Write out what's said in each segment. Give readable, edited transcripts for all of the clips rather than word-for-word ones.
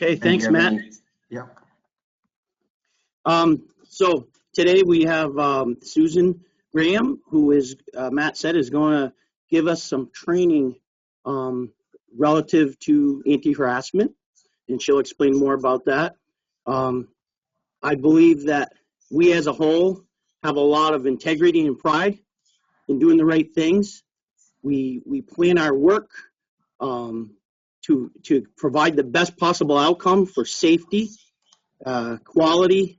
Okay, thanks, Matt. Yeah. So today we have Susan Graham, who is, Matt said, is going to give us some training relative to anti-harassment, and she'll explain more about that. I believe that we as a whole have a lot of integrity and pride in doing the right things. We plan our work to provide the best possible outcome for safety, quality,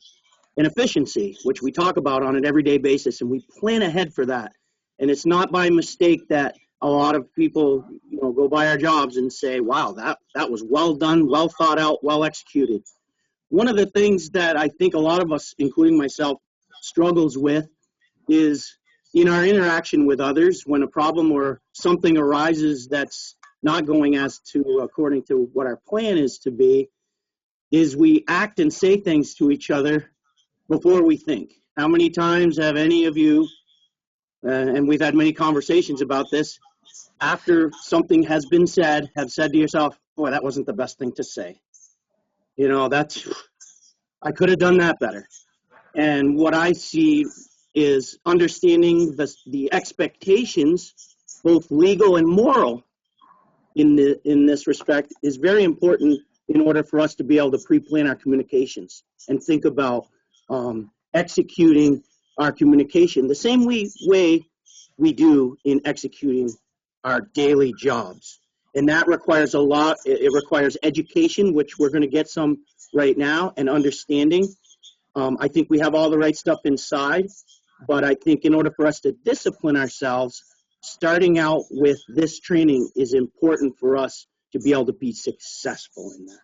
and efficiency, which we talk about on an everyday basis, and we plan ahead for that. And it's not by mistake that a lot of people, go by our jobs and say, wow, that was well done, well thought out, well executed. One of the things that I think a lot of us, including myself, struggles with is in our interaction with others, when a problem or something arises that's not going according to what our plan is to be, is we act and say things to each other before we think. How many times have any of you, and we've had many conversations about this, after something has been said, have said to yourself, boy, that wasn't the best thing to say. I could have done that better. And what I see is understanding the expectations, both legal and moral, in this respect, is very important in order for us to be able to pre-plan our communications and think about executing our communication the same way we do in executing our daily jobs. And that requires a lot. It requires education, which we're going to get some right now, and understanding. I think we have all the right stuff inside, but I think in order for us to discipline ourselves, starting out with this training is important for us to be able to be successful in that.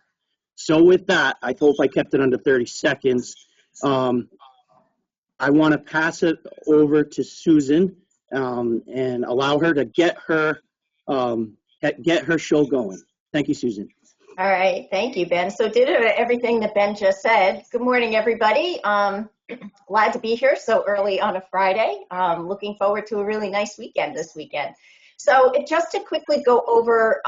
So with that, I hope I kept it under 30 seconds. I want to pass it over to Susan and allow her to get her show going. Thank you, Susan. All right, thank you, Ben. So did everything that Ben just said. Good morning, everybody. Glad to be here so early on a Friday. Looking forward to a really nice weekend this weekend. So just to quickly go over,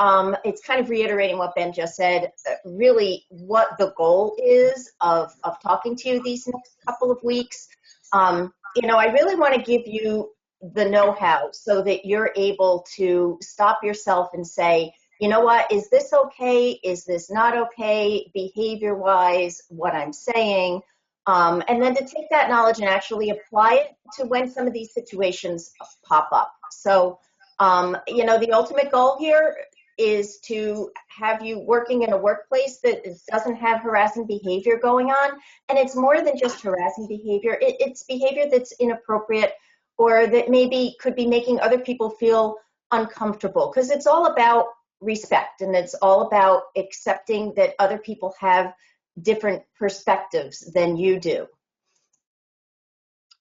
it's kind of reiterating what Ben just said, really what the goal is of talking to you these next couple of weeks. I really want to give you the know-how so that you're able to stop yourself and say, you know what, is this okay? Is this not okay? Behavior-wise, what I'm saying, and then to take that knowledge and actually apply it to when some of these situations pop up. So, the ultimate goal here is to have you working in a workplace that doesn't have harassing behavior going on. And it's more than just harassing behavior. It's behavior that's inappropriate or that maybe could be making other people feel uncomfortable, because it's all about respect, and it's all about accepting that other people have different perspectives than you do.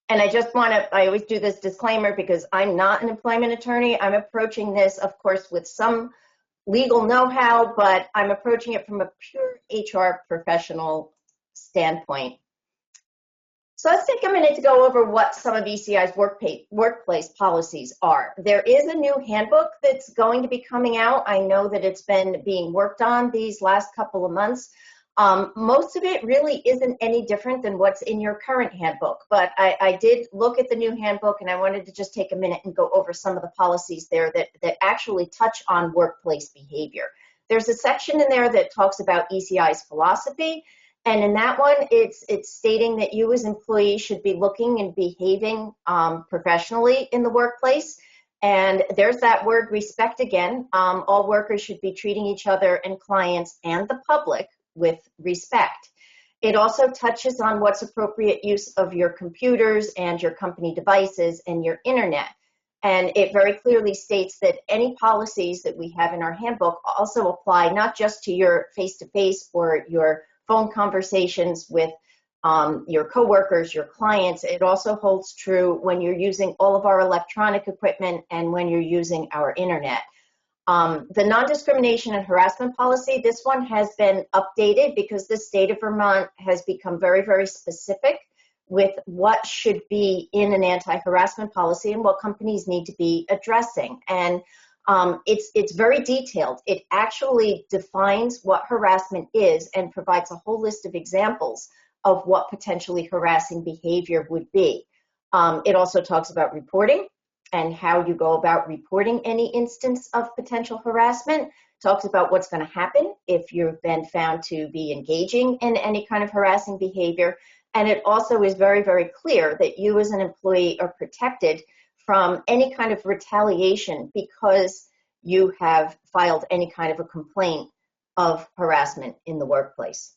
And I always do this disclaimer because I'm not an employment attorney. I'm approaching this, of course, with some legal know-how, but I'm approaching it from a pure HR professional standpoint. So let's take a minute to go over what some of ECI's workplace policies are. There is a new handbook that's going to be coming out. I know that it's been being worked on these last couple of months. Most of it really isn't any different than what's in your current handbook, but I did look at the new handbook, and I wanted to just take a minute and go over some of the policies there that actually touch on workplace behavior. There's a section in there that talks about ECI's philosophy, and in that one, it's stating that you as employees should be looking and behaving professionally in the workplace. And there's that word respect again. All workers should be treating each other and clients and the public with respect. It also touches on what's appropriate use of your computers and your company devices and your internet. And it very clearly states that any policies that we have in our handbook also apply not just to your face-to-face or your phone conversations with your coworkers, your clients. It also holds true when you're using all of our electronic equipment and when you're using our internet. The non-discrimination and harassment policy, this one has been updated because the state of Vermont has become very, very specific with what should be in an anti-harassment policy and what companies need to be addressing. And It's very detailed. It actually defines what harassment is and provides a whole list of examples of what potentially harassing behavior would be. It also talks about reporting and how you go about reporting any instance of potential harassment. Talks about what's going to happen if you've been found to be engaging in any kind of harassing behavior. And it also is very, very clear that you as an employee are protected from any kind of retaliation because you have filed any kind of a complaint of harassment in the workplace.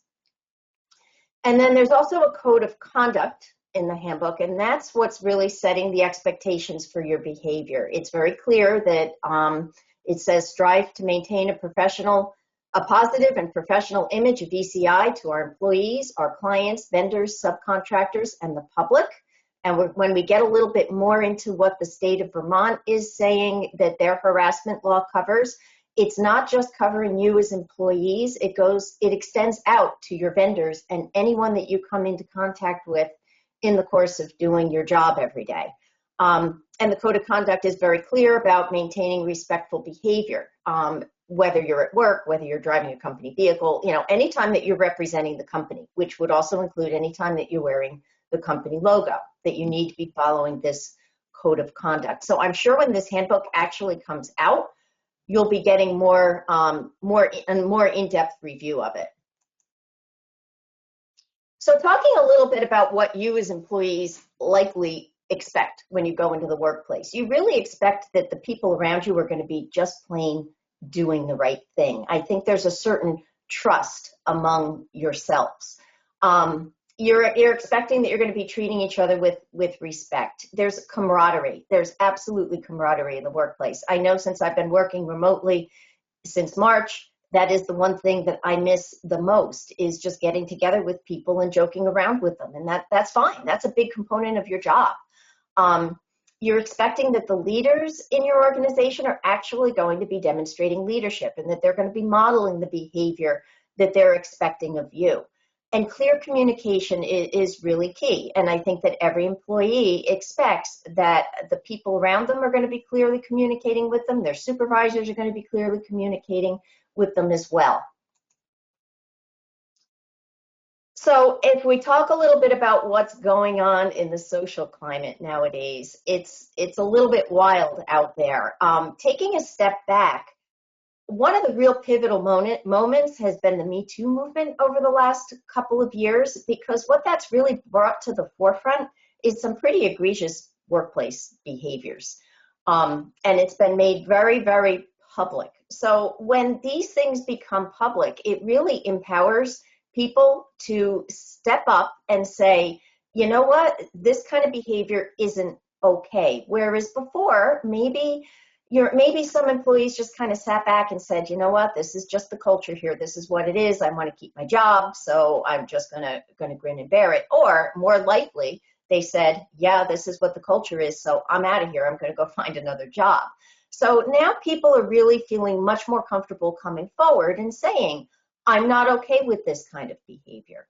And then there's also a code of conduct in the handbook, and that's what's really setting the expectations for your behavior. It's very clear that it says strive to maintain a positive and professional image of ECI to our employees, our clients, vendors, subcontractors, and the public. And when we get a little bit more into what the state of Vermont is saying that their harassment law covers, it's not just covering you as employees, it extends out to your vendors and anyone that you come into contact with in the course of doing your job every day. And the code of conduct is very clear about maintaining respectful behavior, whether you're at work, whether you're driving a company vehicle, anytime that you're representing the company, which would also include anytime that you're wearing the company logo, that you need to be following this code of conduct. So I'm sure when this handbook actually comes out, you'll be getting more in-depth review of it. So talking a little bit about what you as employees likely expect when you go into the workplace. You really expect that the people around you are going to be just plain doing the right thing. I think there's a certain trust among yourselves. You're expecting that you're going to be treating each other with respect. There's camaraderie. There's absolutely camaraderie in the workplace. I know since I've been working remotely since March, that is the one thing that I miss the most, is just getting together with people and joking around with them. And that's fine. That's a big component of your job. You're expecting that the leaders in your organization are actually going to be demonstrating leadership and that they're going to be modeling the behavior that they're expecting of you. And clear communication is really key. And I think that every employee expects that the people around them are going to be clearly communicating with them. Their supervisors are going to be clearly communicating with them as well. So if we talk a little bit about what's going on in the social climate nowadays, it's a little bit wild out there. Taking a step back, one of the real pivotal moments has been the Me Too movement over the last couple of years, because what that's really brought to the forefront is some pretty egregious workplace behaviors. And it's been made very, very public. So when these things become public, it really empowers people to step up and say, you know what, this kind of behavior isn't okay. Whereas before, maybe some employees just kind of sat back and said, you know what, this is just the culture here. This is what it is. I want to keep my job, so I'm just gonna grin and bear it. Or more likely, they said, yeah, this is what the culture is, so I'm out of here. I'm going to go find another job. So now people are really feeling much more comfortable coming forward and saying, I'm not okay with this kind of behavior.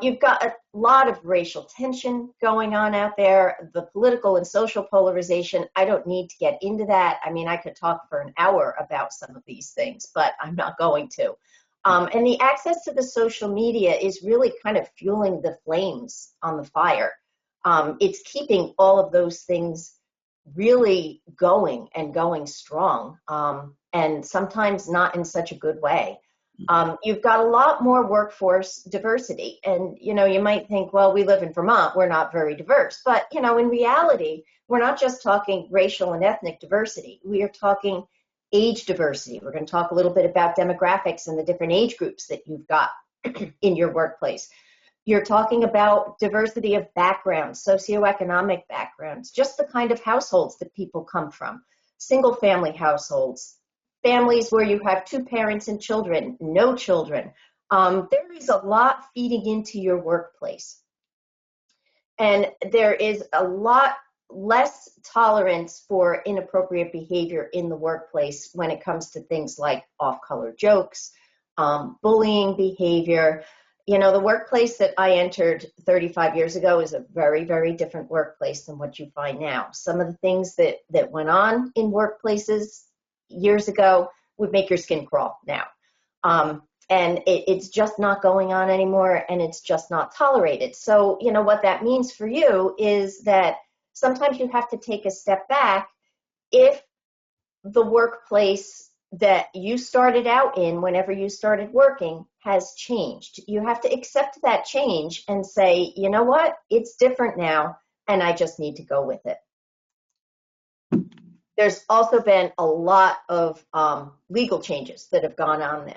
You've got a lot of racial tension going on out there, the political and social polarization. I don't need to get into that. I mean, I could talk for an hour about some of these things, but I'm not going to. And the access to the social media is really kind of fueling the flames on the fire. It's keeping all of those things really going and going strong, and sometimes not in such a good way. You've got a lot more workforce diversity, and you might think, well, we live in Vermont, we're not very diverse, but in reality, we're not just talking racial and ethnic diversity. We are talking age diversity. We're going to talk a little bit about demographics and the different age groups that you've got in your workplace. You're talking about diversity of backgrounds, socioeconomic backgrounds, just the kind of households that people come from, single family households, families where you have two parents and children, no children. There is a lot feeding into your workplace. And there is a lot less tolerance for inappropriate behavior in the workplace when it comes to things like off-color jokes, bullying behavior. The workplace that I entered 35 years ago is a very, very different workplace than what you find now. Some of the things that went on in workplaces years ago would make your skin crawl now. And it's just not going on anymore, and it's just not tolerated. So, you know, what that means for you is that sometimes you have to take a step back if the workplace that you started out in whenever you started working has changed. You have to accept that change and say, you know what, it's different now, and I just need to go with it. There's also been a lot of legal changes that have gone on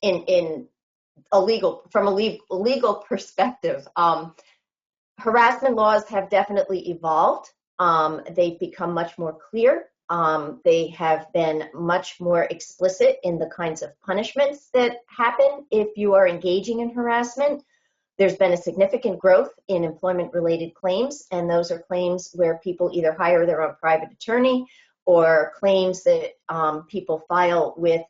in a legal, from a legal perspective. Harassment laws have definitely evolved. They've become much more clear. They have been much more explicit in the kinds of punishments that happen if you are engaging in harassment. There's been a significant growth in employment-related claims, and those are claims where people either hire their own private attorney or claims that people file with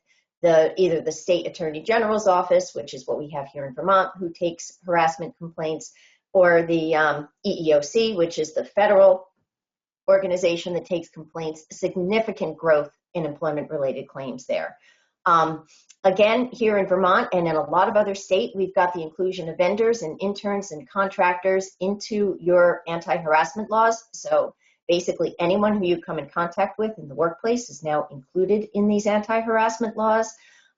either the state attorney general's office, which is what we have here in Vermont, who takes harassment complaints, or the EEOC, which is the federal organization that takes complaints. Significant growth in employment-related claims there. Again, here in Vermont and in a lot of other states, we've got the inclusion of vendors and interns and contractors into your anti-harassment laws. So basically anyone who you come in contact with in the workplace is now included in these anti-harassment laws.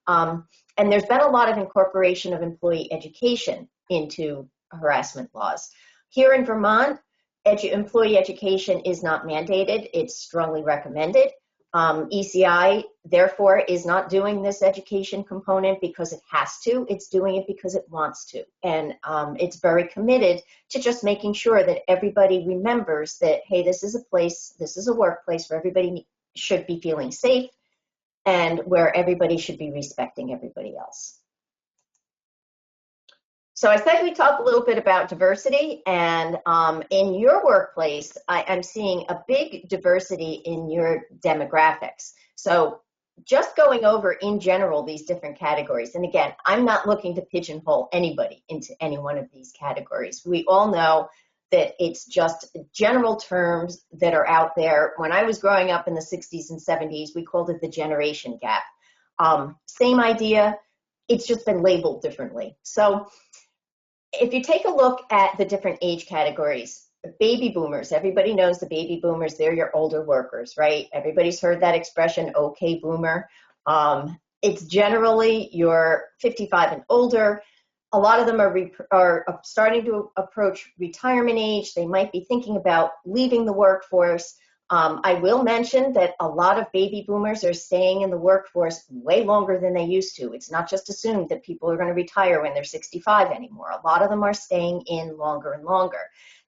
And there's been a lot of incorporation of employee education into harassment laws. Here in Vermont, employee education is not mandated, it's strongly recommended. ECI, therefore, is not doing this education component because it has to. It's doing it because it wants to. And it's very committed to just making sure that everybody remembers that, hey, this is a place, this is a workplace where everybody should be feeling safe and where everybody should be respecting everybody else. So I said we talk a little bit about diversity, and in your workplace, I'm seeing a big diversity in your demographics. So just going over in general these different categories, and again, I'm not looking to pigeonhole anybody into any one of these categories. We all know that it's just general terms that are out there. When I was growing up in the 60s and 70s, we called it the generation gap. Same idea, it's just been labeled differently. So if you take a look at the different age categories, baby boomers, everybody knows the baby boomers, they're your older workers, right? Everybody's heard that expression, okay, boomer. It's generally your 55 and older. A lot of them are starting to approach retirement age. They might be thinking about leaving the workforce. I will mention that a lot of baby boomers are staying in the workforce way longer than they used to. It's not just assumed that people are going to retire when they're 65 anymore. A lot of them are staying in longer and longer.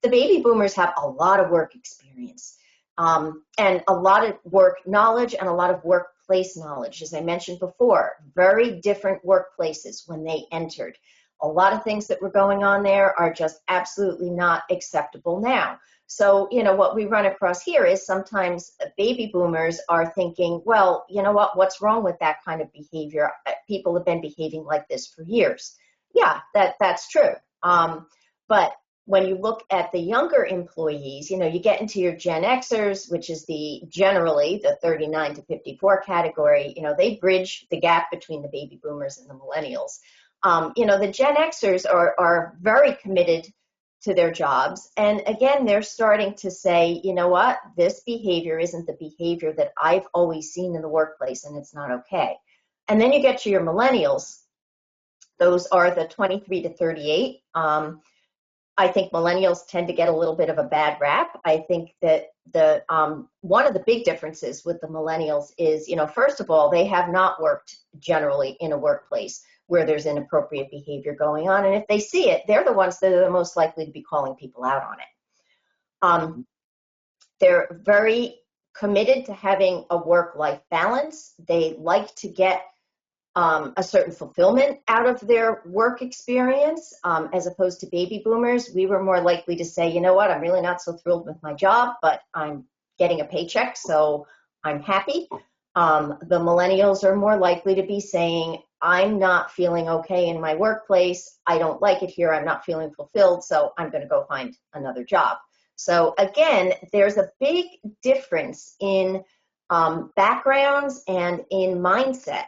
The baby boomers have a lot of work experience and a lot of work knowledge and a lot of workplace knowledge. As I mentioned before, very different workplaces when they entered. A lot of things that were going on there are just absolutely not acceptable now. So, you know, what we run across here is sometimes baby boomers are thinking, well, you know what's wrong with that kind of behavior? People have been behaving like this for years. Yeah, that's true. But when you look at the younger employees, you know, you get into your Gen Xers, which is generally the 39 to 54 category, you know, they bridge the gap between the baby boomers and the millennials. You know, the Gen Xers are very committed to their jobs. And again, they're starting to say, you know what, this behavior isn't the behavior that I've always seen in the workplace, and it's not okay. And then you get to your millennials. Those are the 23 to 38. I think millennials tend to get a little bit of a bad rap. I think that one of the big differences with the millennials is, you know, first of all, they have not worked generally in a workplace where there's inappropriate behavior going on. And if they see it, they're the ones that are the most likely to be calling people out on it. They're very committed to having a work-life balance. They like to get a certain fulfillment out of their work experience, as opposed to baby boomers. We were more likely to say, you know what, I'm really not so thrilled with my job, but I'm getting a paycheck, so I'm happy. The millennials are more likely to be saying, I'm not feeling okay in my workplace. I don't like it here. I'm not feeling fulfilled, so I'm going to go find another job. So again, there's a big difference in backgrounds and in mindset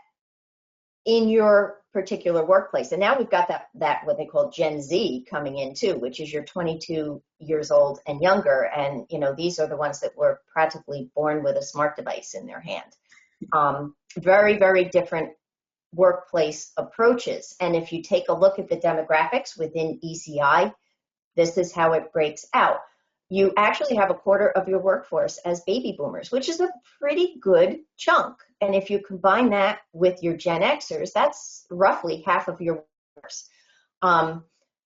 in your particular workplace. And now we've got that what they call Gen Z coming in too, which is your 22 years old and younger. And, you know, these are the ones that were practically born with a smart device in their hand. Very, very different workplace approaches. And if you take a look at the demographics within ECI, this is how it breaks out. You actually have a quarter of your workforce as baby boomers, which is a pretty good chunk. And if you combine that with your Gen Xers, that's roughly half of your workforce.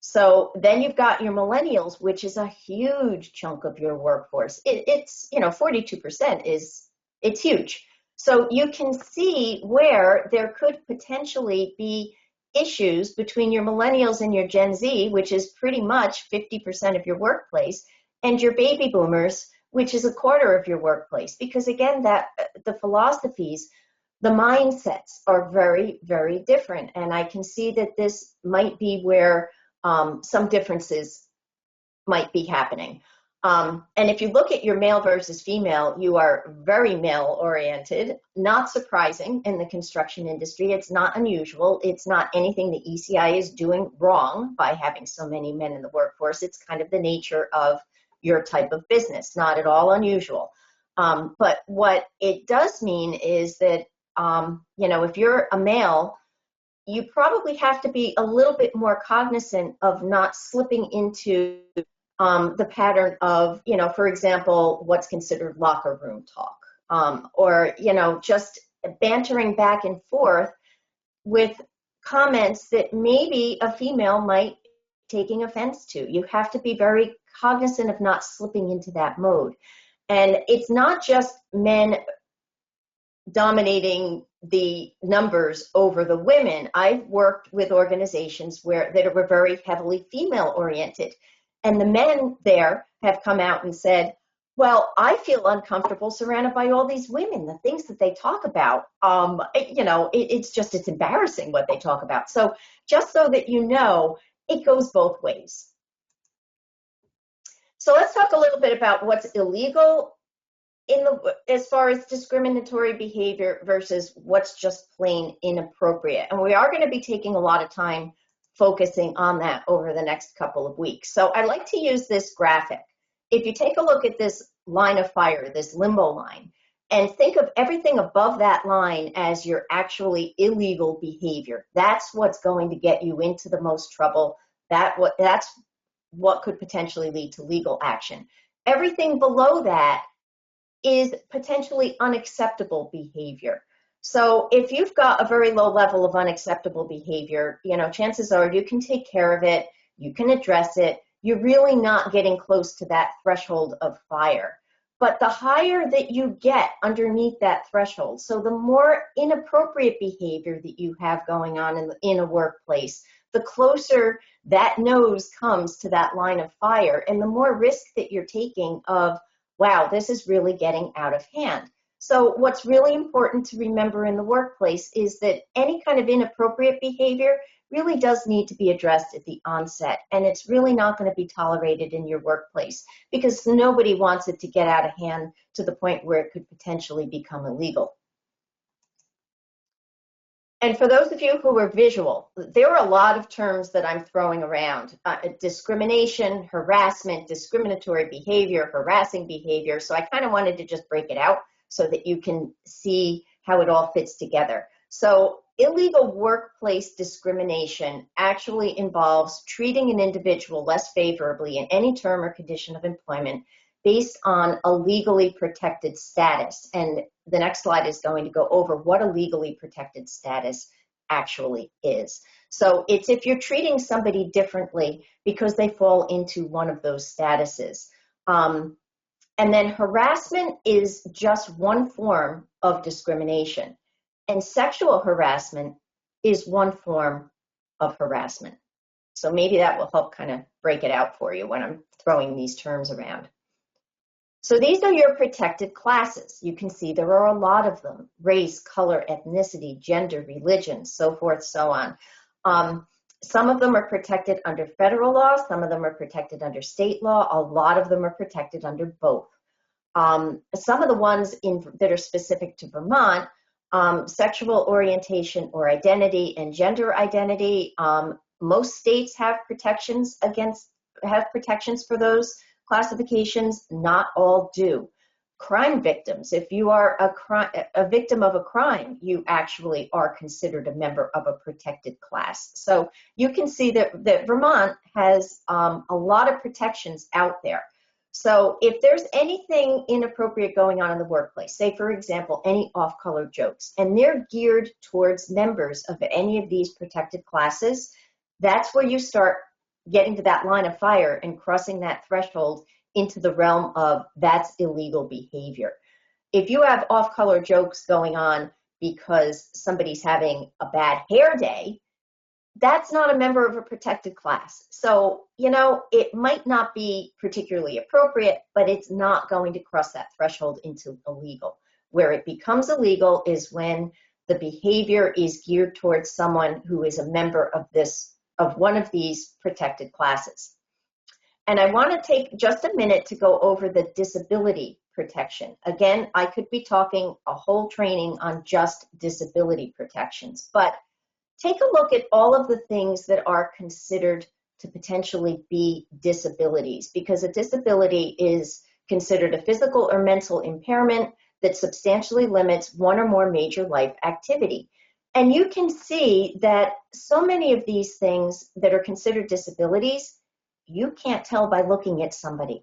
So then you've got your millennials, which is a huge chunk of your workforce. It's, you know, 42% it's huge. So you can see where there could potentially be issues between your millennials and your Gen Z, which is pretty much 50% of your workplace, and your baby boomers, which is a quarter of your workplace. Because again, that the philosophies, the mindsets are very, very different. And I can see that this might be where some differences might be happening. And if you look at your male versus female, you are very male oriented, not surprising in the construction industry. It's not unusual. It's not anything the ECI is doing wrong by having so many men in the workforce. It's kind of the nature of your type of business, not at all unusual. But what it does mean is that, you know, if you're a male, you probably have to be a little bit more cognizant of not slipping into the pattern of, you know, for example, what's considered locker room talk, or, you know, just bantering back and forth with comments that maybe a female might be taking offense to. You have to be very cognizant of not slipping into that mode. And it's not just men dominating the numbers over the women. I've worked with organizations that were very heavily female oriented. And the men there have come out and said, well, I feel uncomfortable surrounded by all these women, the things that they talk about. You know, it's embarrassing what they talk about. So just so that you know, it goes both ways. So let's talk a little bit about what's illegal as far as discriminatory behavior versus what's just plain inappropriate. And we are going to be taking a lot of time focusing on that over the next couple of weeks. So I like to use this graphic. If you take a look at this line of fire, this limbo line, and think of everything above that line as your actually illegal behavior, that's what's going to get you into the most trouble. That's what could potentially lead to legal action. Everything below that is potentially unacceptable behavior. So if you've got a very low level of unacceptable behavior, you know, chances are you can take care of it, you can address it, you're really not getting close to that threshold of fire. But the higher that you get underneath that threshold, so the more inappropriate behavior that you have going on in a workplace, the closer that nose comes to that line of fire, and the more risk that you're taking of, wow, this is really getting out of hand. So what's really important to remember in the workplace is that any kind of inappropriate behavior really does need to be addressed at the onset, and it's really not going to be tolerated in your workplace because nobody wants it to get out of hand to the point where it could potentially become illegal. And for those of you who are visual, there are a lot of terms that I'm throwing around. Discrimination, harassment, discriminatory behavior, harassing behavior. So I kind of wanted to just break it out so that you can see how it all fits together. So illegal workplace discrimination actually involves treating an individual less favorably in any term or condition of employment based on a legally protected status. And the next slide is going to go over what a legally protected status actually is. So it's if you're treating somebody differently because they fall into one of those statuses. And then harassment is just one form of discrimination. And sexual harassment is one form of harassment. So maybe that will help kind of break it out for you when I'm throwing these terms around. So these are your protected classes. You can see there are a lot of them: race, color, ethnicity, gender, religion, so forth, so on. Some of them are protected under federal law, some of them are protected under state law, a lot of them are protected under both. Some of the ones that are specific to Vermont, sexual orientation or identity and gender identity. Most states have protections for those classifications. Not all do. Crime victims, if you are a victim of a crime, you actually are considered a member of a protected class. So you can see that Vermont has a lot of protections out there. So if there's anything inappropriate going on in the workplace, say for example, any off-color jokes, and they're geared towards members of any of these protected classes, that's where you start getting to that line of fire and crossing that threshold into the realm of that's illegal behavior. If you have off-color jokes going on because somebody's having a bad hair day, that's not a member of a protected class. So, it might not be particularly appropriate, but it's not going to cross that threshold into illegal. Where it becomes illegal is when the behavior is geared towards someone who is a member of one of these protected classes. And I want to take just a minute to go over the disability protection. Again, I could be talking a whole training on just disability protections, but take a look at all of the things that are considered to potentially be disabilities, because a disability is considered a physical or mental impairment that substantially limits one or more major life activity. And you can see that so many of these things that are considered disabilities, you can't tell by looking at somebody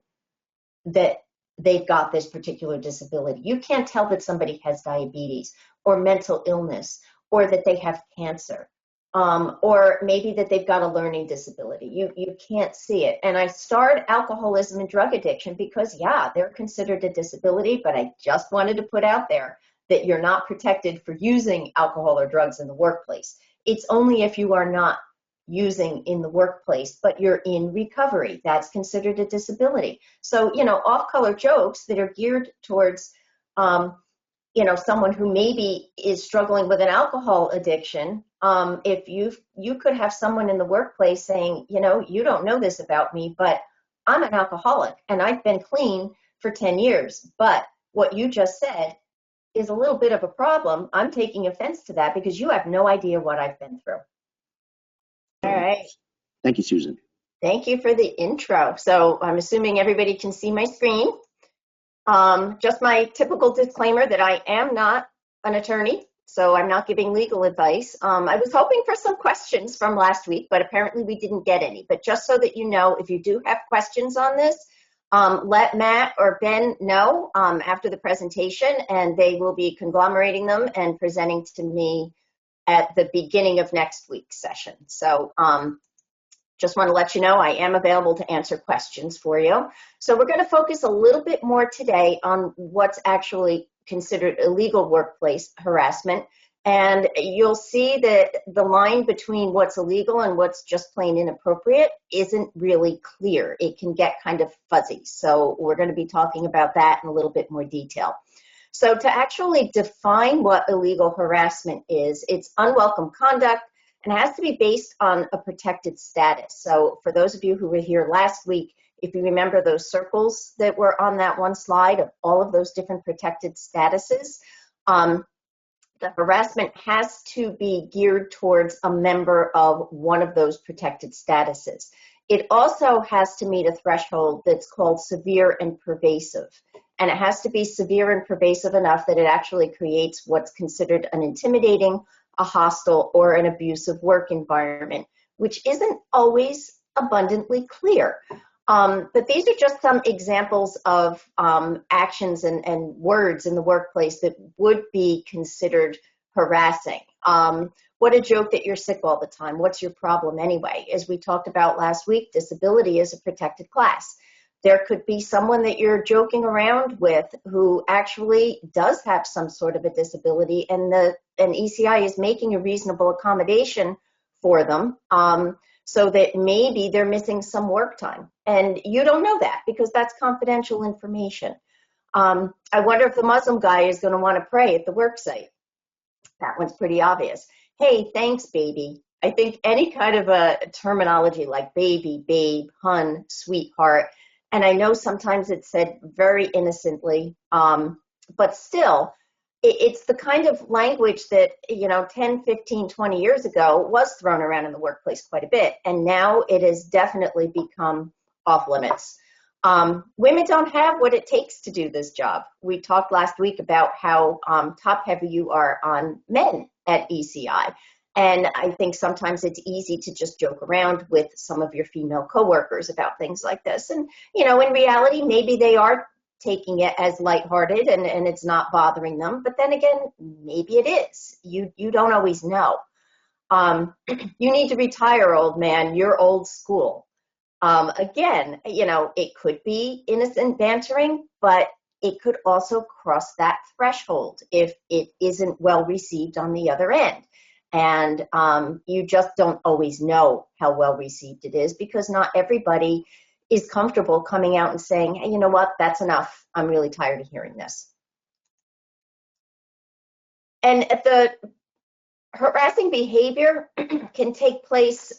that they've got this particular disability. You can't tell that somebody has diabetes or mental illness or that they have cancer, or maybe that they've got a learning disability. You can't see it. And I starred alcoholism and drug addiction because, yeah, they're considered a disability, but I just wanted to put out there that you're not protected for using alcohol or drugs in the workplace. It's only if you are not using in the workplace, but you're in recovery. That's considered a disability. So, off-color jokes that are geared towards, someone who maybe is struggling with an alcohol addiction. If you could have someone in the workplace saying, you don't know this about me, but I'm an alcoholic and I've been clean for 10 years. But what you just said is a little bit of a problem. I'm taking offense to that because you have no idea what I've been through. All right. Thank you, Susan. Thank you for the intro. So I'm assuming everybody can see my screen. Just my typical disclaimer that I am not an attorney, so I'm not giving legal advice. I was hoping for some questions from last week, but apparently we didn't get any. But just so that you know, if you do have questions on this, let Matt or Ben know after the presentation, and they will be conglomerating them and presenting to me at the beginning of next week's session. So just want to let you know I am available to answer questions for you. So we're going to focus a little bit more today on what's actually considered illegal workplace harassment. And you'll see that the line between what's illegal and what's just plain inappropriate isn't really clear. It can get kind of fuzzy. So we're going to be talking about that in a little bit more detail. So to actually define what illegal harassment is, it's unwelcome conduct, and it has to be based on a protected status. So for those of you who were here last week, if you remember those circles that were on that one slide of all of those different protected statuses, the harassment has to be geared towards a member of one of those protected statuses. It also has to meet a threshold that's called severe and pervasive. And it has to be severe and pervasive enough that it actually creates what's considered an intimidating, a hostile, or an abusive work environment, which isn't always abundantly clear. But these are just some examples of actions and words in the workplace that would be considered harassing. What a joke that you're sick all the time. What's your problem anyway? As we talked about last week, disability is a protected class. There could be someone that you're joking around with who actually does have some sort of a disability, and ECI is making a reasonable accommodation for them so that maybe they're missing some work time. And you don't know that because that's confidential information. I wonder if the Muslim guy is going to want to pray at the work site. That one's pretty obvious. Hey, thanks, baby. I think any kind of a terminology like baby, babe, hun, sweetheart, And I know sometimes it's said very innocently, but still, it's the kind of language that, 10, 15, 20 years ago was thrown around in the workplace quite a bit. And now it has definitely become off limits. Women don't have what it takes to do this job. We talked last week about how top heavy you are on men at ECI. And I think sometimes it's easy to just joke around with some of your female coworkers about things like this. And, in reality, maybe they are taking it as lighthearted and it's not bothering them. But then again, maybe it is. You don't always know. You need to retire, old man. You're old school. Again, it could be innocent bantering, but it could also cross that threshold if it isn't well received on the other end. And you just don't always know how well received it is, because not everybody is comfortable coming out and saying, hey, you know what, that's enough. I'm really tired of hearing this. And the harassing behavior can take place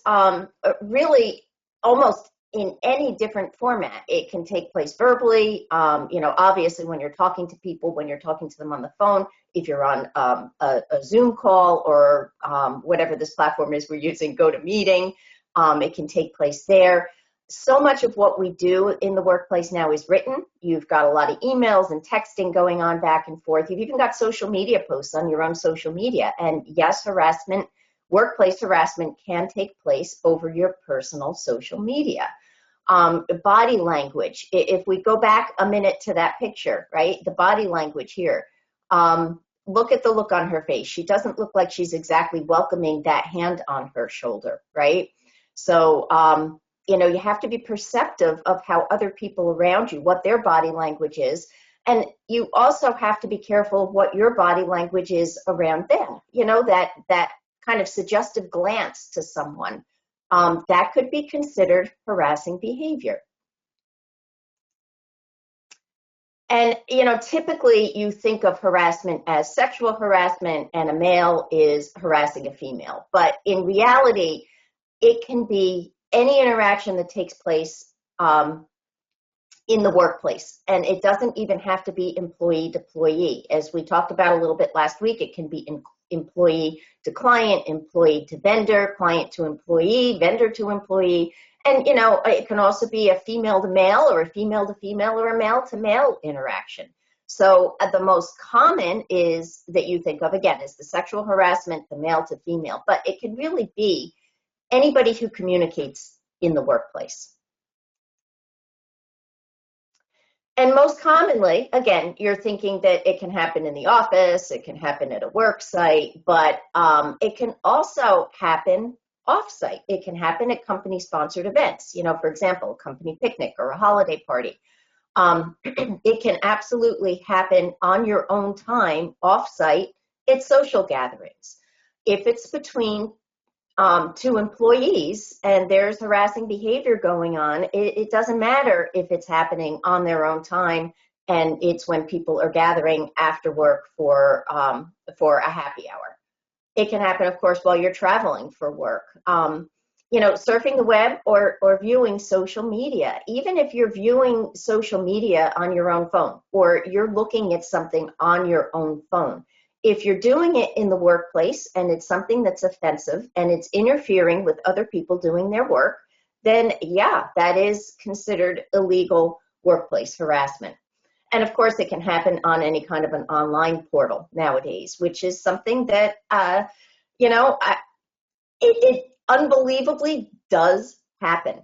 really almost in any different format. It can take place verbally, obviously when you're talking to people, when you're talking to them on the phone, if you're on a Zoom call or whatever this platform is we're using, GoToMeeting, it can take place there. So much of what we do in the workplace now is written. You've got a lot of emails and texting going on back and forth. You've even got social media posts on your own social media. And yes, workplace harassment can take place over your personal social media. Body language, if we go back a minute to that picture, right? The body language here, look at the look on her face. She doesn't look like she's exactly welcoming that hand on her shoulder, right? So, you have to be perceptive of how other people around you, what their body language is. And you also have to be careful of what your body language is around them. That kind of suggestive glance to someone, that could be considered harassing behavior. And, typically you think of harassment as sexual harassment and a male is harassing a female. But in reality, it can be any interaction that takes place in the workplace. And it doesn't even have to be employee to employee. As we talked about a little bit last week, it can be employee to client, employee to vendor, client to employee, vendor to employee. And, it can also be a female to male or a female to female or a male to male interaction. So the most common is that you think of, again, is the sexual harassment, the male to female. But it can really be anybody who communicates in the workplace. And most commonly, again, you're thinking that it can happen in the office, it can happen at a work site, but it can also happen off-site. It can happen at company-sponsored events, for example, a company picnic or a holiday party. It can absolutely happen on your own time, off-site, at social gatherings. If it's between two employees and there's harassing behavior going on, it doesn't matter if it's happening on their own time and it's when people are gathering after work for a happy hour. It can happen, of course, while you're traveling for work. Surfing the web or viewing social media. Even if you're viewing social media on your own phone or you're looking at something on your own phone, if you're doing it in the workplace and it's something that's offensive and it's interfering with other people doing their work, then yeah, that is considered illegal workplace harassment. And of course, it can happen on any kind of an online portal nowadays, which is something that, it unbelievably does happen.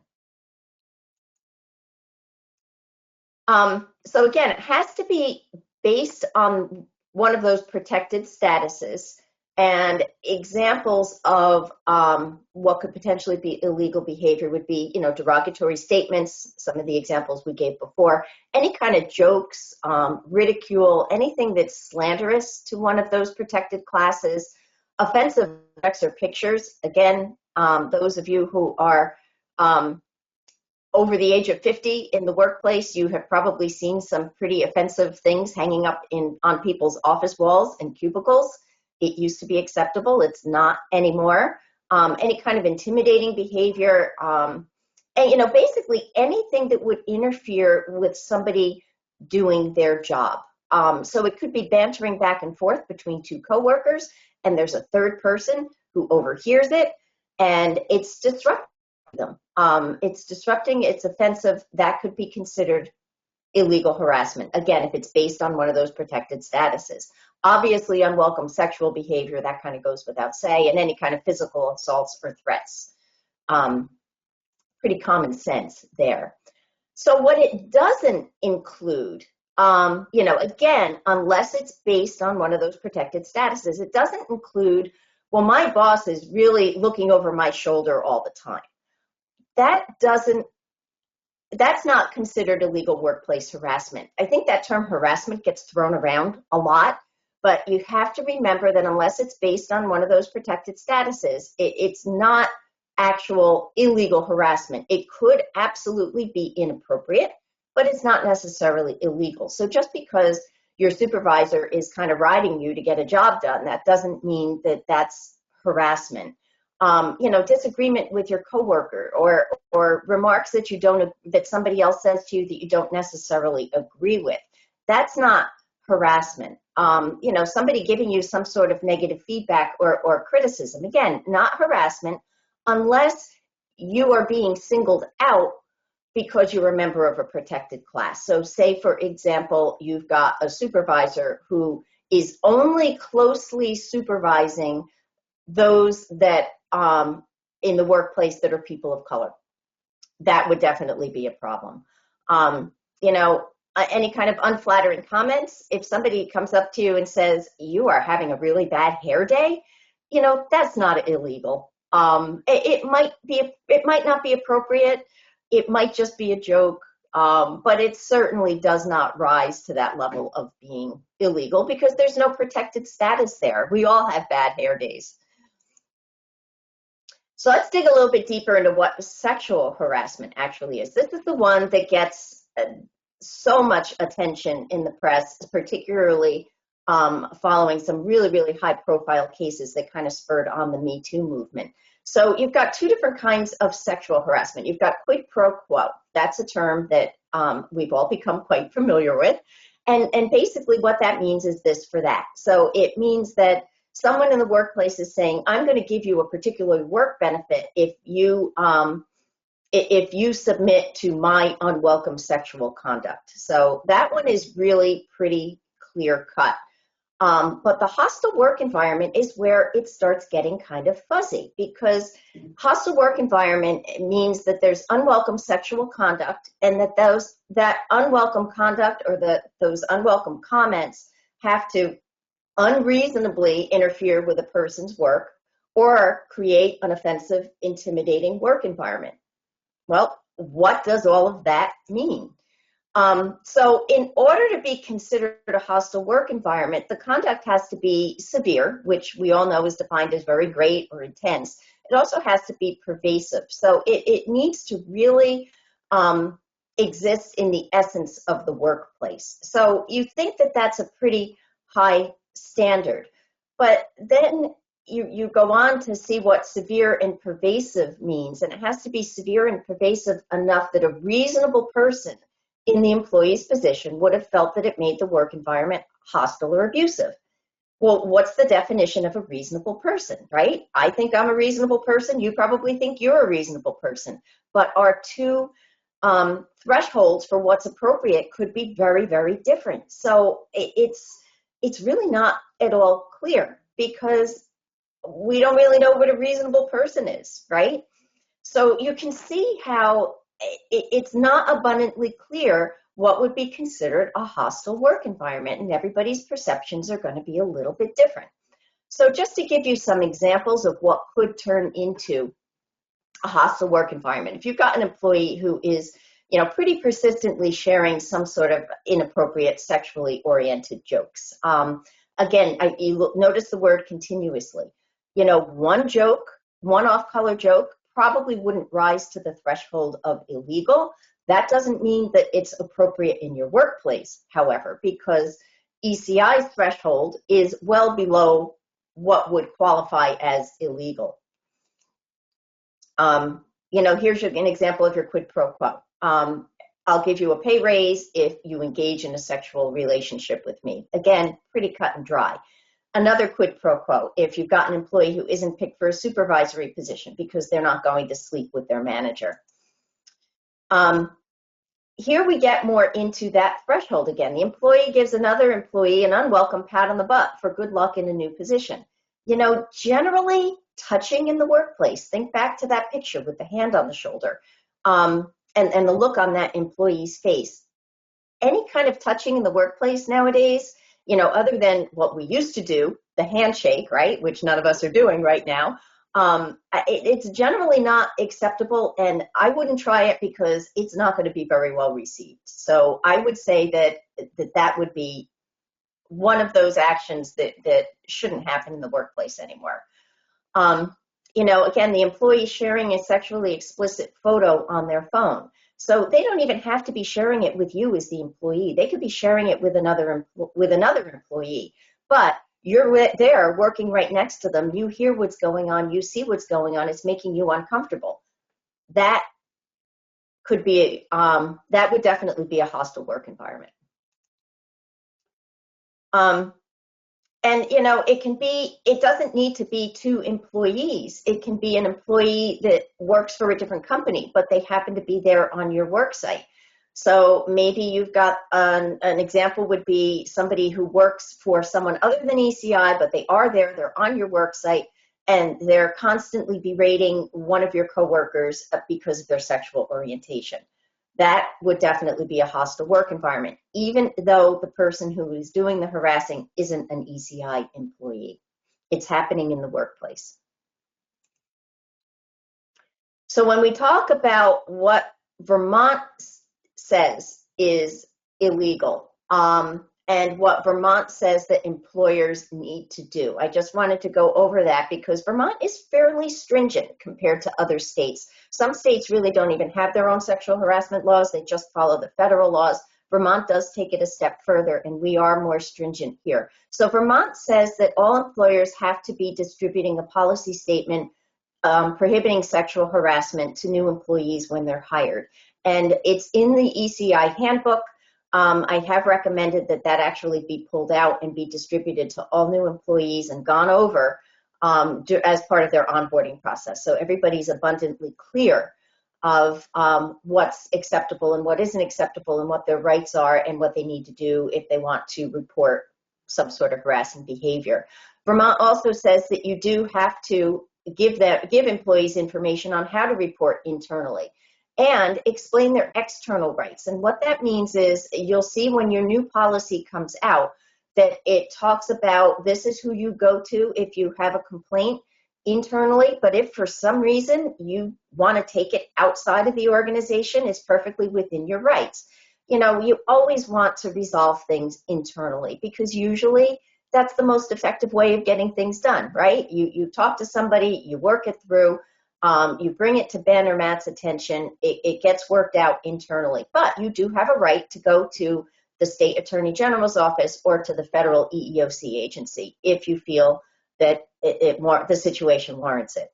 So again, it has to be based on one of those protected statuses, and examples of what could potentially be illegal behavior would be, derogatory statements, some of the examples we gave before, any kind of jokes, ridicule, anything that's slanderous to one of those protected classes, offensive text or pictures. Again, those of you who are over the age of 50 in the workplace, you have probably seen some pretty offensive things hanging up on people's office walls and cubicles. It used to be acceptable. It's not anymore. Any kind of intimidating behavior, And, basically anything that would interfere with somebody doing their job. So it could be bantering back and forth between two coworkers, and there's a third person who overhears it, and it's disrupting them. It's disrupting, it's offensive. That could be considered illegal harassment. Again, if it's based on one of those protected statuses. Obviously, unwelcome sexual behavior, that kind of goes without say, and any kind of physical assaults or threats. Pretty common sense there. So what it doesn't include, again, unless it's based on one of those protected statuses, it doesn't include, well, my boss is really looking over my shoulder all the time. That's not considered illegal workplace harassment. I think that term harassment gets thrown around a lot, but you have to remember that unless it's based on one of those protected statuses, it's not actual illegal harassment. It could absolutely be inappropriate, but it's not necessarily illegal. So just because your supervisor is kind of riding you to get a job done, that doesn't mean that that's harassment. Disagreement with your coworker or remarks that somebody else says to you that you don't necessarily agree with. That's not harassment. Somebody giving you some sort of negative feedback or criticism, again, not harassment, unless you are being singled out because you're a member of a protected class. So say, for example, you've got a supervisor who is only closely supervising those that in the workplace that are people of color. That would definitely be a problem. Any kind of unflattering comments, if somebody comes up to you and says, you are having a really bad hair day, that's not illegal. It might not be appropriate. It might just be a joke, but it certainly does not rise to that level of being illegal because there's no protected status there. We all have bad hair days. So let's dig a little bit deeper into what sexual harassment actually is. This is the one that gets so much attention in the press, particularly following some really, really high-profile cases that kind of spurred on the Me Too movement. So you've got two different kinds of sexual harassment. You've got quid pro quo. That's a term that we've all become quite familiar with. And basically what that means is this for that. So it means that someone in the workplace is saying, I'm going to give you a particular work benefit if you submit to my unwelcome sexual conduct. So that one is really pretty clear cut. But the hostile work environment is where it starts getting kind of fuzzy, because hostile work environment means that there's unwelcome sexual conduct, and that unwelcome conduct or those unwelcome comments have to unreasonably interfere with a person's work or create an offensive, intimidating work environment. Well, what does all of that mean? So in order to be considered a hostile work environment, the conduct has to be severe, which we all know is defined as very great or intense. It also has to be pervasive. So it needs to really exist in the essence of the workplace. So you think that that's a pretty high standard, but then you go on to see what severe and pervasive means, and it has to be severe and pervasive enough that a reasonable person in the employee's position would have felt that it made the work environment hostile or abusive. Well, what's the definition of a reasonable person, right? I think I'm a reasonable person. You probably think you're a reasonable person, but our two thresholds for what's appropriate could be very, very different. So it's really not at all clear, because we don't really know what a reasonable person is, right? So you can see how it's not abundantly clear what would be considered a hostile work environment, and everybody's perceptions are going to be a little bit different. So just to give you some examples of what could turn into a hostile work environment, if you've got an employee who is pretty persistently sharing some sort of inappropriate sexually oriented jokes. Again, you notice the word continuously. One joke, one off-color joke probably wouldn't rise to the threshold of illegal. That doesn't mean that it's appropriate in your workplace, however, because ECI's threshold is well below what would qualify as illegal. Here's an example of your quid pro quo. I'll give you a pay raise if you engage in a sexual relationship with me. Again, pretty cut and dry. Another quid pro quo, if you've got an employee who isn't picked for a supervisory position because they're not going to sleep with their manager. Here we get more into that threshold again. The employee gives another employee an unwelcome pat on the butt for good luck in a new position. Generally touching in the workplace, think back to that picture with the hand on the shoulder, and the look on that employee's face. Any kind of touching in the workplace nowadays, other than what we used to do, the handshake, right, which none of us are doing right now, it's generally not acceptable, and I wouldn't try it because it's not going to be very well received. So I would say that would be one of those actions that shouldn't happen in the workplace anymore. Again, the employee sharing a sexually explicit photo on their phone. So they don't even have to be sharing it with you as the employee. They could be sharing it with another employee, but you're there working right next to them. You hear what's going on. You see what's going on. It's making you uncomfortable. That could be, that would definitely be a hostile work environment. It doesn't need to be two employees. It can be an employee that works for a different company, but they happen to be there on your work site. So maybe you've got an example would be somebody who works for someone other than ECI, but they are there, they're on your work site, and they're constantly berating one of your coworkers because of their sexual orientation. That would definitely be a hostile work environment, even though the person who is doing the harassing isn't an ECI employee. It's happening in the workplace. So when we talk about what Vermont says is illegal, and what Vermont says that employers need to do, I just wanted to go over that because Vermont is fairly stringent compared to other states. Some states really don't even have their own sexual harassment laws. They just follow the federal laws. Vermont does take it a step further, and we are more stringent here. So Vermont says that all employers have to be distributing a policy statement prohibiting sexual harassment to new employees when they're hired. And it's in the ECI handbook. I have recommended that actually be pulled out and be distributed to all new employees and gone over as part of their onboarding process. So everybody's abundantly clear of what's acceptable and what isn't acceptable and what their rights are and what they need to do if they want to report some sort of harassing behavior. Vermont also says that you do have to give employees information on how to report internally and explain their external rights. And what that means is you'll see when your new policy comes out that it talks about this is who you go to if you have a complaint internally, but if for some reason you want to take it outside of the organization, it's perfectly within your rights. You always want to resolve things internally because usually that's the most effective way of getting things done, right? You talk to somebody, you work it through, you bring it to Ben or Matt's attention, it gets worked out internally. But you do have a right to go to the state attorney general's office or to the federal EEOC agency if you feel that the situation warrants it.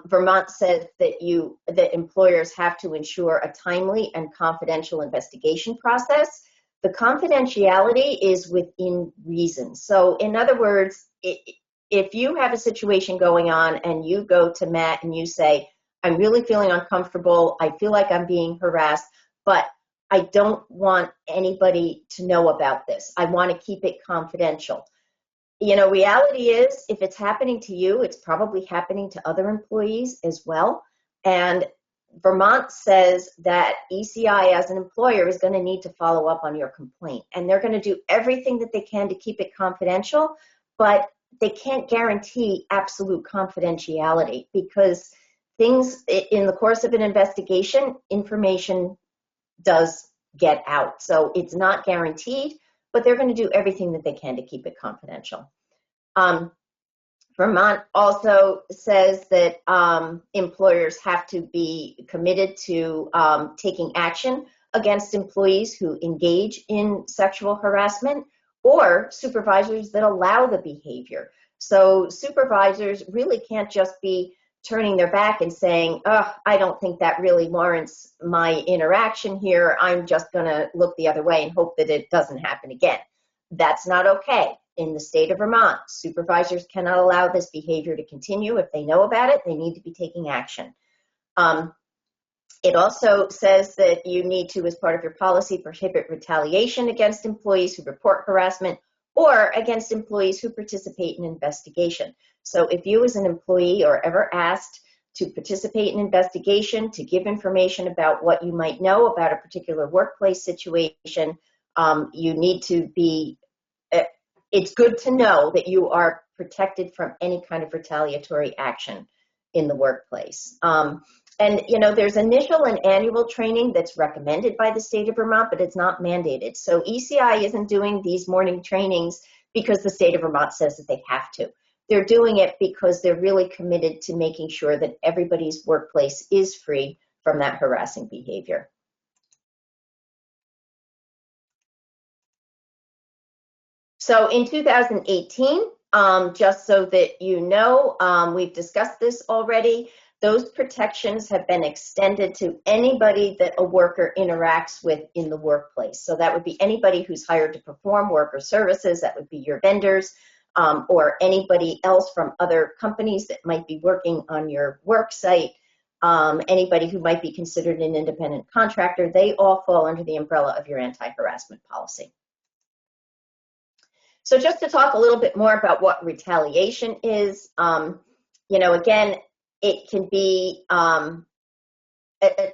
Vermont says that employers have to ensure a timely and confidential investigation process. The confidentiality is within reason. So in other words, if you have a situation going on and you go to Matt and you say, I'm really feeling uncomfortable, I feel like I'm being harassed, but I don't want anybody to know about this. I want to keep it confidential. Reality is if it's happening to you, it's probably happening to other employees as well. And Vermont says that ECI as an employer is going to need to follow up on your complaint. And they're going to do everything that they can to keep it confidential, but they can't guarantee absolute confidentiality because things in the course of an investigation, information does get out. So it's not guaranteed, but they're going to do everything that they can to keep it confidential. Vermont also says that employers have to be committed to taking action against employees who engage in sexual harassment or supervisors that allow the behavior. So supervisors really can't just be turning their back and saying, oh, I don't think that really warrants my interaction here. I'm just going to look the other way and hope that it doesn't happen again. That's not okay. In the state of Vermont, supervisors cannot allow this behavior to continue. If they know about it, they need to be taking action. It also says that you need to, as part of your policy, prohibit retaliation against employees who report harassment or against employees who participate in investigation. So if you as an employee are ever asked to participate in investigation, to give information about what you might know about a particular workplace situation, you need to be, it's good to know that you are protected from any kind of retaliatory action in the workplace. And, you know, there's initial and annual training that's recommended by the state of Vermont, but it's not mandated. So ECI isn't doing these morning trainings because the state of Vermont says that they have to. They're doing it because they're really committed to making sure that everybody's workplace is free from that harassing behavior. So in 2018, just so that you know, we've discussed this already, those protections have been extended to anybody that a worker interacts with in the workplace. So that would be anybody who's hired to perform work or services, that would be your vendors, or anybody else from other companies that might be working on your work site, anybody who might be considered an independent contractor. They all fall under the umbrella of your anti-harassment policy. So just to talk a little bit more about what retaliation is, you know, again, it can be,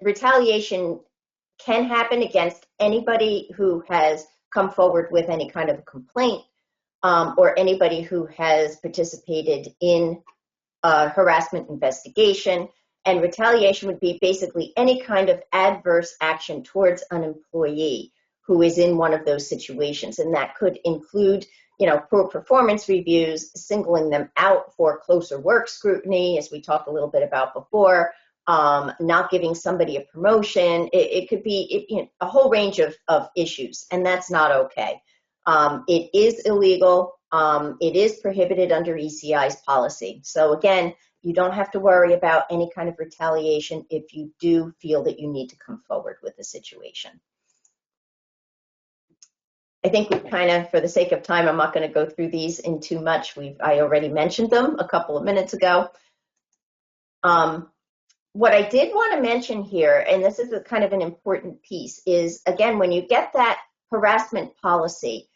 retaliation can happen against anybody who has come forward with any kind of a complaint, or anybody who has participated in a harassment investigation. And retaliation would be basically any kind of adverse action towards an employee who is in one of those situations. And that could include, you know, poor performance reviews, singling them out for closer work scrutiny, as we talked a little bit about before, not giving somebody a promotion. It could be you know, a whole range of issues, and that's not okay. It is illegal. It is prohibited under ECI's policy. So again, you don't have to worry about any kind of retaliation if you do feel that you need to come forward with a situation. I think we kind of, for the sake of time, I'm not going to go through these in too much. I already mentioned them a couple of minutes ago. What I did want to mention here, and this is a kind of an important piece, is again, when you get that harassment policy,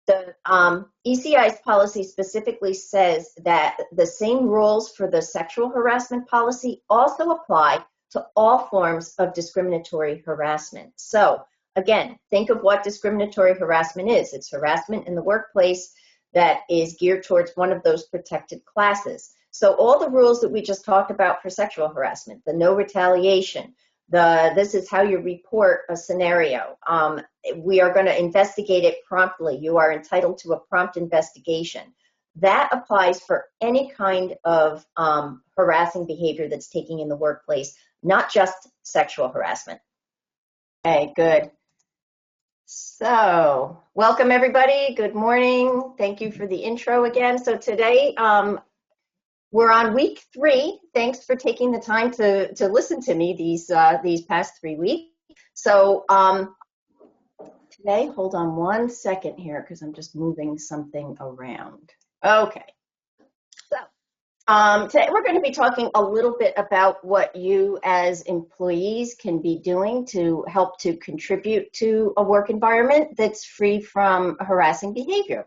the ECI's policy specifically says that the same rules for the sexual harassment policy also apply to all forms of discriminatory harassment. So again, think of what discriminatory harassment is. It's harassment in the workplace that is geared towards one of those protected classes. So all the rules that we just talked about for sexual harassment, the no retaliation, this is how you report a scenario. We are going to investigate it promptly. You are entitled to a prompt investigation. That applies for any kind of harassing behavior that's taking in the workplace, not just sexual harassment. Okay, good. So, welcome everybody. Good morning. Thank you for the intro again. So today, we're on week 3. Thanks for taking the time to listen to me these past 3 weeks. So today, hold on one second here because I'm just moving something around. Okay. So today we're going to be talking a little bit about what you as employees can be doing to help to contribute to a work environment that's free from harassing behavior.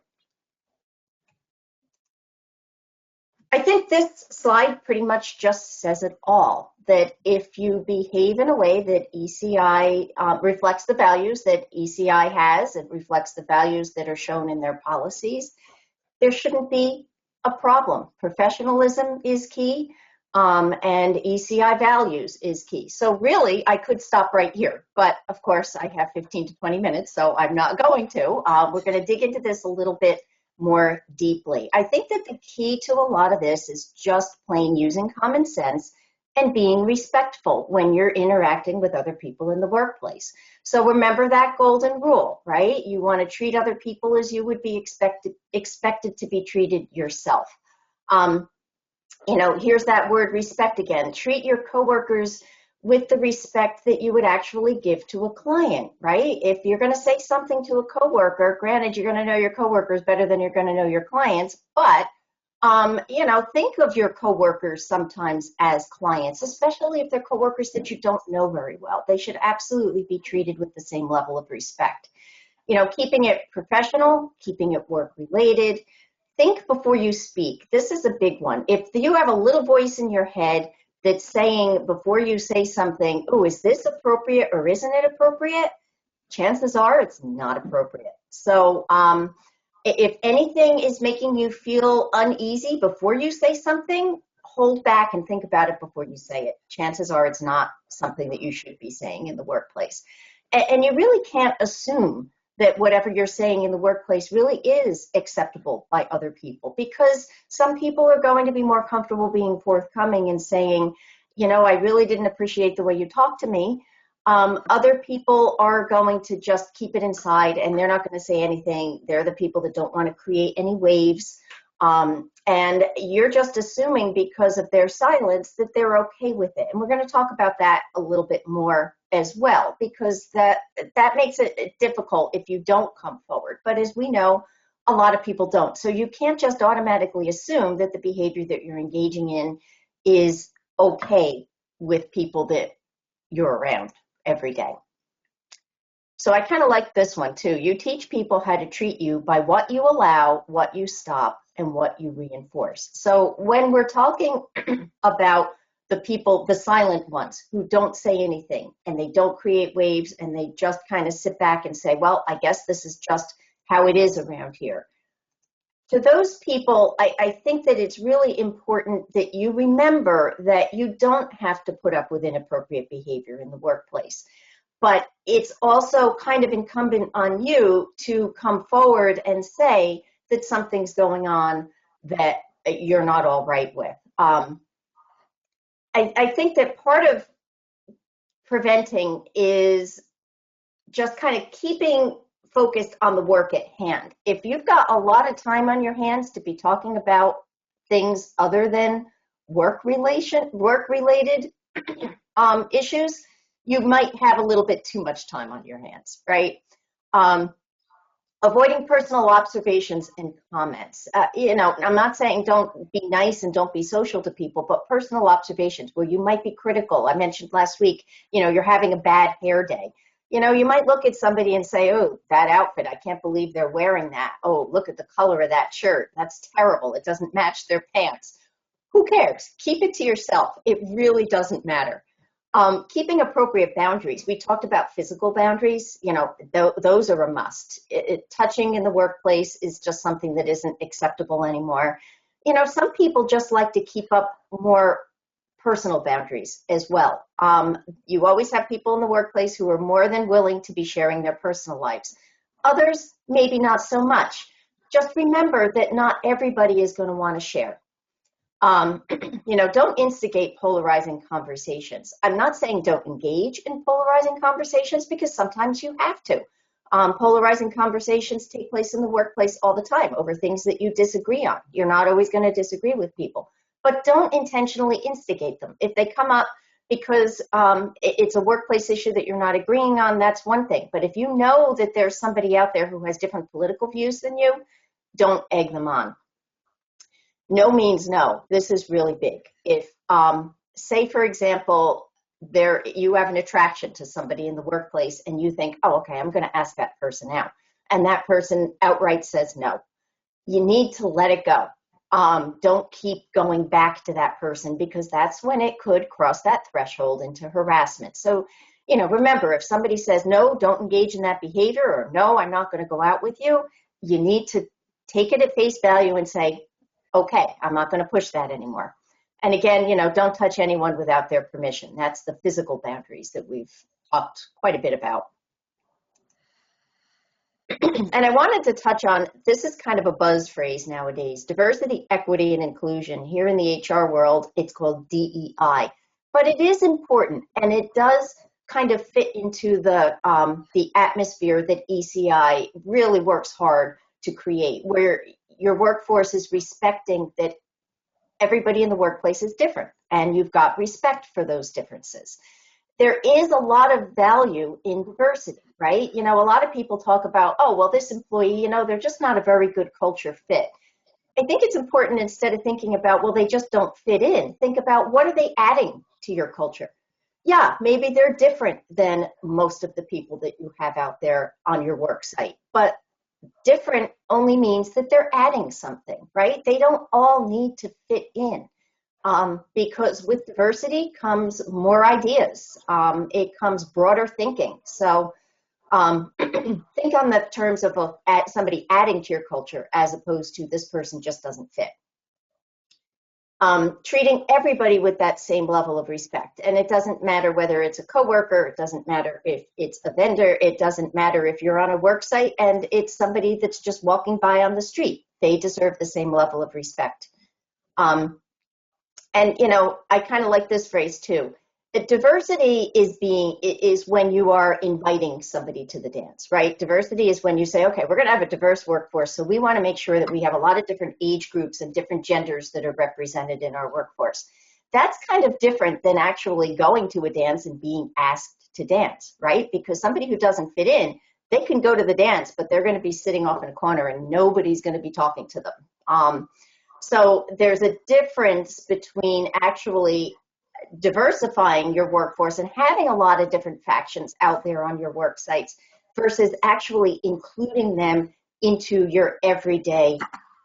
I think this slide pretty much just says it all, that if you behave in a way that ECI reflects the values that ECI has, it reflects the values that are shown in their policies, there shouldn't be a problem. Professionalism is key, and ECI values is key. So really, I could stop right here, but of course I have 15 to 20 minutes, so I'm not going to. We're going to dig into this a little bit more deeply. I think that the key to a lot of this is just plain using common sense and being respectful when you're interacting with other people in the workplace. So remember that golden rule, right? You want to treat other people as you would be expected to be treated yourself. Here's that word respect again. Treat your coworkers with the respect that you would actually give to a client, right? If you're going to say something to a coworker, granted, you're going to know your coworkers better than you're going to know your clients, but think of your coworkers sometimes as clients, especially if they're coworkers that you don't know very well. They should absolutely be treated with the same level of respect. Keeping it professional, keeping it work related. Think before you speak. This is a big one. If you have a little voice in your head that's saying before you say something, oh, is this appropriate or isn't it appropriate? Chances are it's not appropriate. So if anything is making you feel uneasy before you say something, hold back and think about it before you say it. Chances are it's not something that you should be saying in the workplace. And you really can't assume that whatever you're saying in the workplace really is acceptable by other people, because some people are going to be more comfortable being forthcoming and saying, I really didn't appreciate the way you talked to me. Other people are going to just keep it inside and they're not going to say anything. They're the people that don't want to create any waves. And you're just assuming because of their silence that they're okay with it. And we're going to talk about that a little bit more as well, because that makes it difficult if you don't come forward. But as we know, a lot of people don't. So you can't just automatically assume that the behavior that you're engaging in is okay with people that you're around every day. So I kind of like this one too. You teach people how to treat you by what you allow, what you stop, and what you reinforce. So when we're talking about the people, the silent ones who don't say anything and they don't create waves and they just kind of sit back and say, well, I guess this is just how it is around here. To those people, I think that it's really important that you remember that you don't have to put up with inappropriate behavior in the workplace. But it's also kind of incumbent on you to come forward and say that something's going on that you're not all right with. I think that part of preventing is just kind of keeping focused on the work at hand. If you've got a lot of time on your hands to be talking about things other than work-related issues, you might have a little bit too much time on your hands, right? Avoiding personal observations and comments. I'm not saying don't be nice and don't be social to people, but personal observations where you might be critical. I mentioned last week, you're having a bad hair day. You might look at somebody and say, oh, that outfit, I can't believe they're wearing that. Oh, look at the color of that shirt. That's terrible. It doesn't match their pants. Who cares? Keep it to yourself. It really doesn't matter. Keeping appropriate boundaries. We talked about physical boundaries. Those are a must. Touching in the workplace is just something that isn't acceptable anymore. Some people just like to keep up more personal boundaries as well. You always have people in the workplace who are more than willing to be sharing their personal lives. Others, maybe not so much. Just remember that not everybody is going to want to share. Don't instigate polarizing conversations. I'm not saying don't engage in polarizing conversations, because sometimes you have to. Polarizing conversations take place in the workplace all the time over things that you disagree on. You're not always going to disagree with people, but don't intentionally instigate them. If they come up because it's a workplace issue that you're not agreeing on, that's one thing. But if you know that there's somebody out there who has different political views than you, don't egg them on. No means no. This is really big. If, say, for example, you have an attraction to somebody in the workplace and you think, oh, okay, I'm going to ask that person out. And that person outright says no. You need to let it go. Don't keep going back to that person, because that's when it could cross that threshold into harassment. So, remember, if somebody says, no, don't engage in that behavior, or no, I'm not going to go out with you, you need to take it at face value and say, okay, I'm not going to push that anymore. And again, don't touch anyone without their permission. That's the physical boundaries that we've talked quite a bit about. And I wanted to touch on, this is kind of a buzz phrase nowadays, diversity, equity, and inclusion. Here in the HR world, it's called DEI. But it is important, and it does kind of fit into the atmosphere that ECI really works hard to create, where your workforce is respecting that everybody in the workplace is different, and you've got respect for those differences. There is a lot of value in diversity, right? A lot of people talk about, oh, well, this employee, they're just not a very good culture fit. I think it's important, instead of thinking about, well, they just don't fit in, think about, what are they adding to your culture? Yeah, maybe they're different than most of the people that you have out there on your work site, but different only means that they're adding something, right? They don't all need to fit in, because with diversity comes more ideas. It comes broader thinking. So think on the terms of somebody adding to your culture as opposed to this person just doesn't fit. Treating everybody with that same level of respect. And it doesn't matter whether it's a coworker, it doesn't matter if it's a vendor, it doesn't matter if you're on a work site and it's somebody that's just walking by on the street. They deserve the same level of respect. And, I kind of like this phrase too. Diversity is when you are inviting somebody to the dance, right? Diversity is when you say, okay, we're going to have a diverse workforce, so we want to make sure that we have a lot of different age groups and different genders that are represented in our workforce. That's kind of different than actually going to a dance and being asked to dance, right? Because somebody who doesn't fit in, they can go to the dance, but they're going to be sitting off in a corner and nobody's going to be talking to them. So there's a difference between actually diversifying your workforce and having a lot of different factions out there on your work sites versus actually including them into your everyday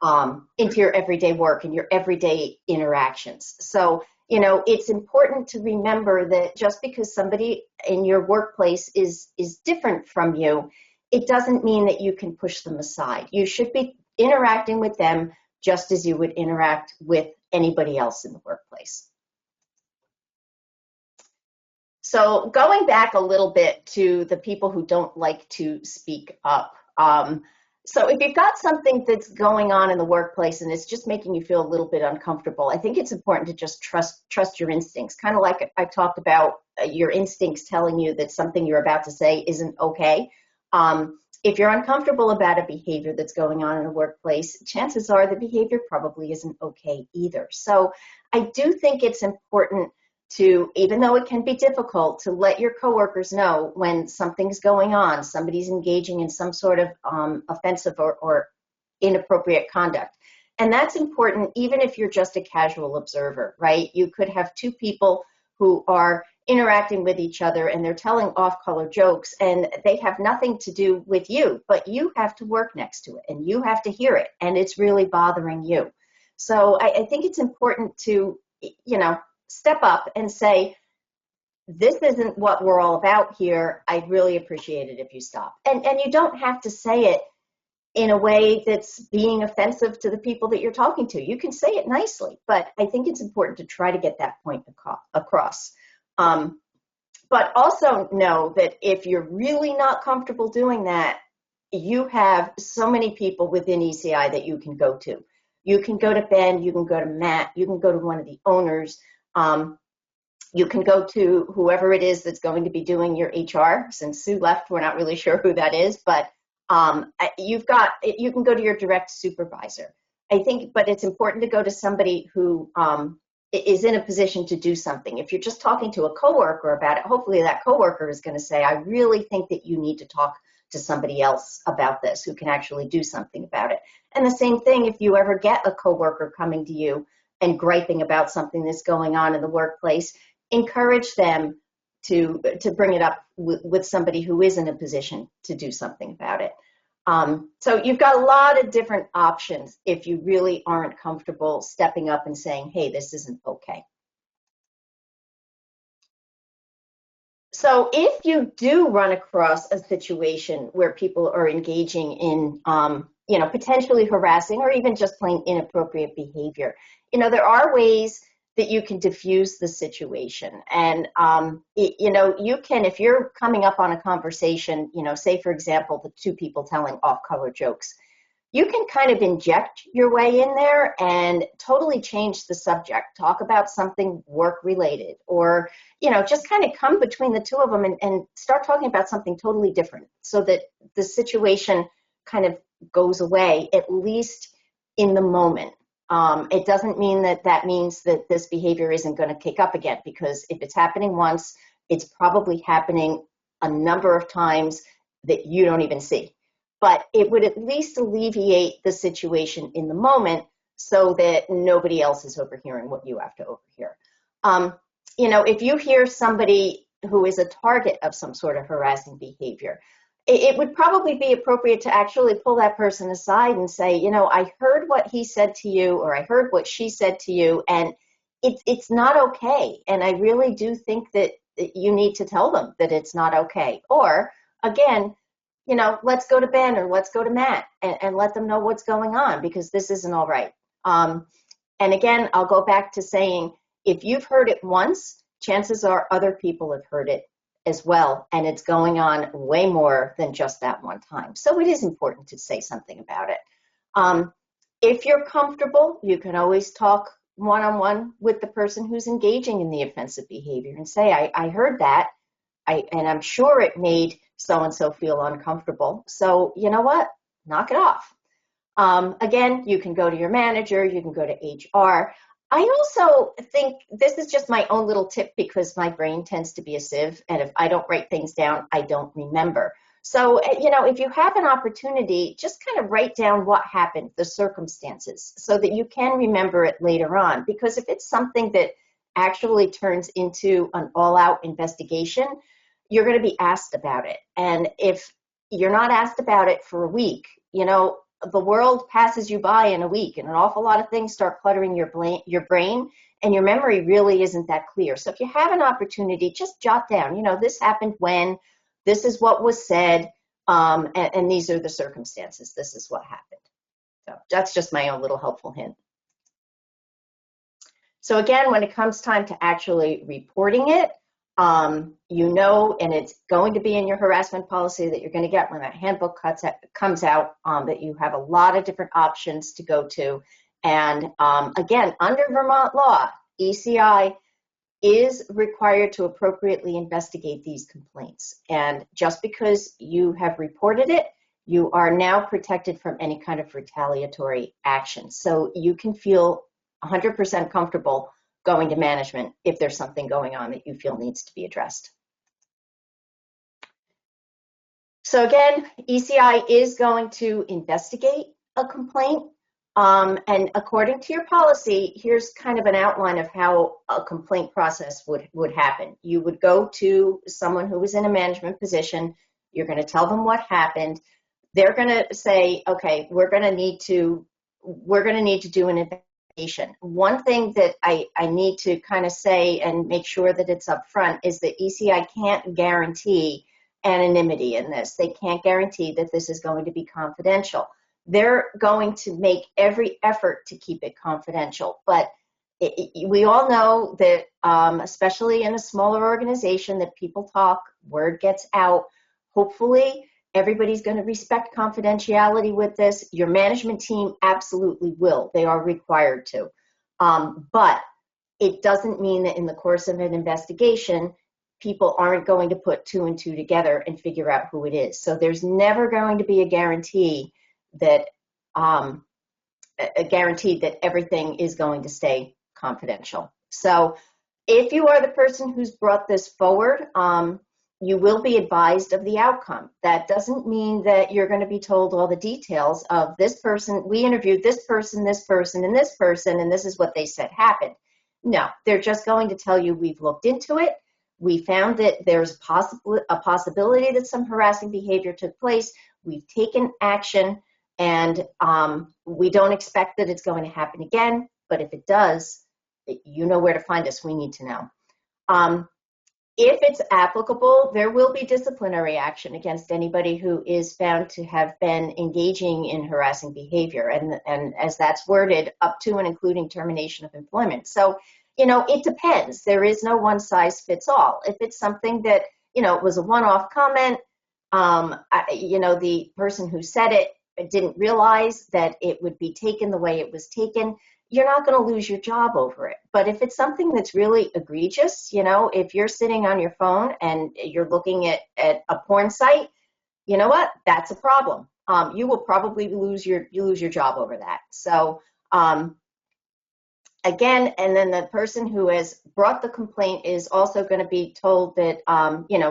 work and your everyday interactions. So, it's important to remember that just because somebody in your workplace is different from you, it doesn't mean that you can push them aside. You should be interacting with them just as you would interact with anybody else in the workplace. So going back a little bit to the people who don't like to speak up. So if you've got something that's going on in the workplace and it's just making you feel a little bit uncomfortable, I think it's important to just trust your instincts. Kind of like I talked about your instincts telling you that something you're about to say isn't okay. If you're uncomfortable about a behavior that's going on in a workplace, chances are the behavior probably isn't okay either. So I do think it's important to, even though it can be difficult, to let your coworkers know when something's going on, somebody's engaging in some sort of offensive or inappropriate conduct. And that's important even if you're just a casual observer, right? You could have two people who are interacting with each other and they're telling off-color jokes and they have nothing to do with you, but you have to work next to it and you have to hear it and it's really bothering you. So I think it's important to, step up and say, this isn't what we're all about here. I'd really appreciate it if you stop. And you don't have to say it in a way that's being offensive to the people that you're talking to. You can say it nicely, but I think it's important to try to get that point across. But also know that if you're really not comfortable doing that, you have so many people within ECI that you can go to. You can go to Ben, you can go to Matt, you can go to one of the owners. You can go to whoever it is that's going to be doing your HR. Since Sue left, we're not really sure who that is, but you can go to your direct supervisor. I think, but it's important to go to somebody who is in a position to do something. If you're just talking to a coworker about it, hopefully that coworker is going to say, I really think that you need to talk to somebody else about this who can actually do something about it. And the same thing, if you ever get a coworker coming to you and griping about something that's going on in the workplace, encourage them to bring it up with somebody who is in a position to do something about it. So you've got a lot of different options if you really aren't comfortable stepping up and saying, hey, this isn't okay. So if you do run across a situation where people are engaging in potentially harassing or even just plain inappropriate behavior, there are ways that you can diffuse the situation. And, you can, if you're coming up on a conversation, say, for example, the two people telling off-color jokes, you can kind of inject your way in there and totally change the subject, talk about something work-related, or, just kind of come between the two of them and start talking about something totally different so that the situation kind of goes away, at least in the moment. It doesn't mean that that means that this behavior isn't going to kick up again, because if it's happening once, it's probably happening a number of times that you don't even see. But it would at least alleviate the situation in the moment so that nobody else is overhearing what you have to overhear. If you hear somebody who is a target of some sort of harassing behavior, it would probably be appropriate to actually pull that person aside and say, I heard what he said to you, or I heard what she said to you, and it's not okay. And I really do think that you need to tell them that it's not okay. Or again, let's go to Ben or let's go to Matt and let them know what's going on, because this isn't all right. And again, I'll go back to saying, if you've heard it once, chances are other people have heard it as well, and it's going on way more than just that one time. So it is important to say something about it. If you're comfortable, you can always talk one-on-one with the person who's engaging in the offensive behavior and say, I heard that, and I'm sure it made so-and-so feel uncomfortable. So you know what? Knock it off. Again, you can go to your manager, you can go to HR. I also think this is just my own little tip, because my brain tends to be a sieve, and if I don't write things down, I don't remember. So, if you have an opportunity, just kind of write down what happened, the circumstances, so that you can remember it later on. Because if it's something that actually turns into an all-out investigation, you're going to be asked about it. And if you're not asked about it for a week, the world passes you by in a week, and an awful lot of things start cluttering your brain, and your memory really isn't that clear. So if you have an opportunity, just jot down, this happened when, this is what was said, and these are the circumstances. This is what happened. So that's just my own little helpful hint. So again, when it comes time to actually reporting it, and it's going to be in your harassment policy that you're going to get when that handbook comes out, that you have a lot of different options to go to. And again, under Vermont law, ECI is required to appropriately investigate these complaints. And just because you have reported it, you are now protected from any kind of retaliatory action. So you can feel 100% comfortable going to management if there's something going on that you feel needs to be addressed. So again, ECI is going to investigate a complaint. And according to your policy, here's kind of an outline of how a complaint process would happen. You would go to someone who was in a management position. You're going to tell them what happened. They're going to say, okay, we're going to need to do an investigation. One thing that I need to kind of say and make sure that it's up front is that ECI can't guarantee anonymity in this. They can't guarantee that this is going to be confidential. They're going to make every effort to keep it confidential. But we all know that, especially in a smaller organization, that people talk, word gets out. Hopefully, everybody's going to respect confidentiality with this. Your management team absolutely will. They are required to. But it doesn't mean that in the course of an investigation, people aren't going to put two and two together and figure out who it is. So there's never going to be a guarantee that everything is going to stay confidential. So if you are the person who's brought this forward, you will be advised of the outcome. That doesn't mean that you're going to be told all the details of this person. We interviewed this person, and this person, and this is what they said happened. No, they're just going to tell you, we've looked into it. We found that there's a possibility that some harassing behavior took place. We've taken action, and we don't expect that it's going to happen again. But if it does, you know where to find us. We need to know. If it's applicable, there will be disciplinary action against anybody who is found to have been engaging in harassing behavior. And as that's worded, up to and including termination of employment. So, it depends. There is no one size fits all. If it's something that, it was a one-off comment, the person who said it didn't realize that it would be taken the way it was taken, you're not going to lose your job over it. But if it's something that's really egregious, if you're sitting on your phone and you're looking at a porn site, you know what? That's a problem. You will probably lose your job over that. So again, and then the person who has brought the complaint is also going to be told that,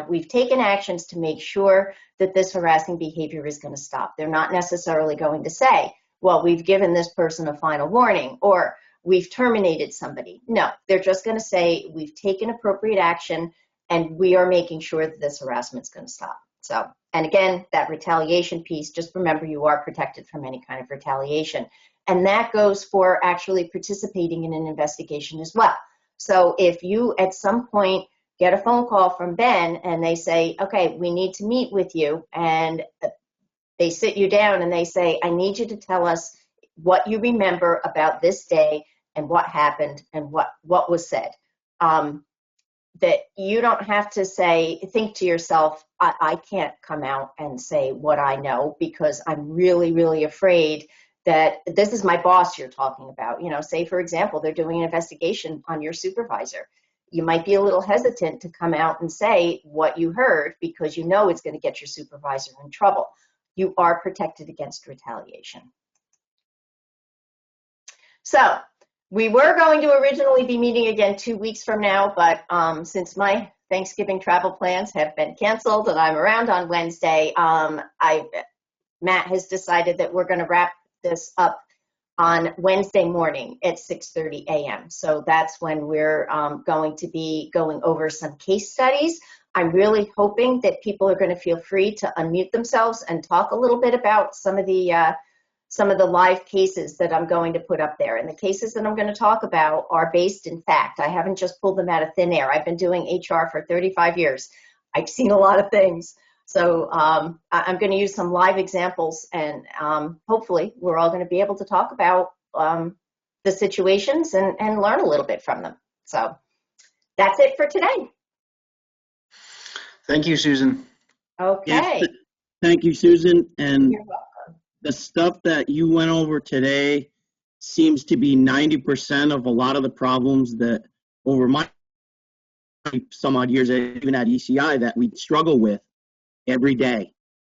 we've taken actions to make sure that this harassing behavior is going to stop. They're not necessarily going to say, well, we've given this person a final warning or we've terminated somebody. No, they're just going to say we've taken appropriate action and we are making sure that this harassment is going to stop. So, and again, that retaliation piece, just remember you are protected from any kind of retaliation. And that goes for actually participating in an investigation as well. So if you at some point get a phone call from Ben and they say, okay, we need to meet with you, and they sit you down and they say, I need you to tell us what you remember about this day and what happened and what was said. That you don't have to think to yourself, I can't come out and say what I know because I'm really, really afraid that this is my boss you're talking about. Say, for example, they're doing an investigation on your supervisor. You might be a little hesitant to come out and say what you heard because you know it's going to get your supervisor in trouble. You are protected against retaliation. So we were going to originally be meeting again 2 weeks from now, but since my Thanksgiving travel plans have been canceled and I'm around on Wednesday, Matt has decided that we're going to wrap this up on Wednesday morning at 6:30 a.m. So that's when we're going to be going over some case studies. I'm really hoping that people are going to feel free to unmute themselves and talk a little bit about some of the live cases that I'm going to put up there. And the cases that I'm going to talk about are based in fact. I haven't just pulled them out of thin air. I've been doing HR for 35 years. I've seen a lot of things. So I'm going to use some live examples, and hopefully we're all going to be able to talk about the situations and learn a little bit from them. So that's it for today. Thank you, Susan. Okay. Yes, thank you, Susan. And You're welcome. the stuff that you went over today seems to be 90% of a lot of the problems that over my some odd years, even at ECI, that we struggle with every day,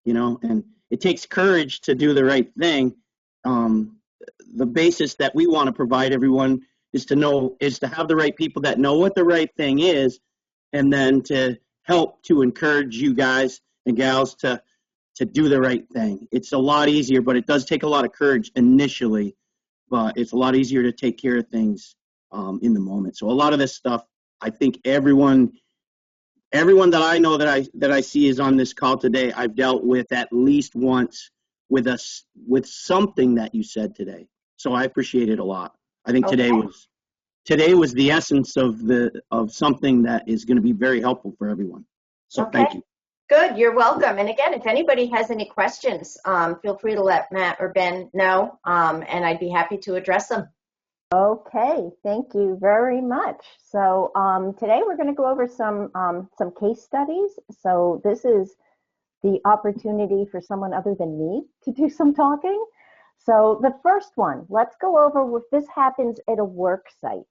and it takes courage to do the right thing. The basis that we want to provide everyone is to have the right people that know what the right thing is, and then to help to encourage you guys and gals to do the right thing. It's a lot easier, but it does take a lot of courage initially, but it's a lot easier to take care of things in the moment. So a lot of this stuff, I think everyone that I know that I see is on this call today, I've dealt with at least once with something that you said today. So I appreciate it a lot. I think today was the essence of something that is going to be very helpful for everyone. So Thank you. Good, you're welcome. And again, if anybody has any questions, feel free to let Matt or Ben know, and I'd be happy to address them. Okay, thank you very much. So today we're going to go over some case studies. So this is the opportunity for someone other than me to do some talking. So the first one, let's go over if this happens at a work site.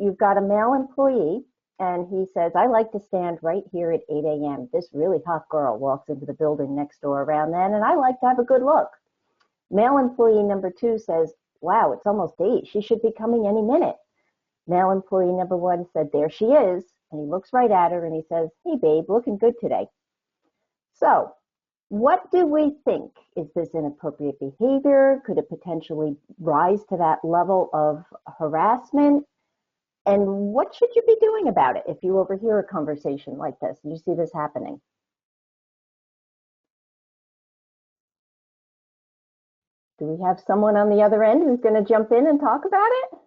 You've got a male employee and he says, I like to stand right here at 8 a.m. This really hot girl walks into the building next door around then and I like to have a good look. Male employee number 2 says, wow, it's almost 8. She should be coming any minute. Male employee number 1 said, there she is. And he looks right at her and he says, hey, babe, looking good today. So what do we think? Is this inappropriate behavior? Could it potentially rise to that level of harassment? And what should you be doing about it if you overhear a conversation like this and you see this happening? Do we have someone on the other end who's going to jump in and talk about it?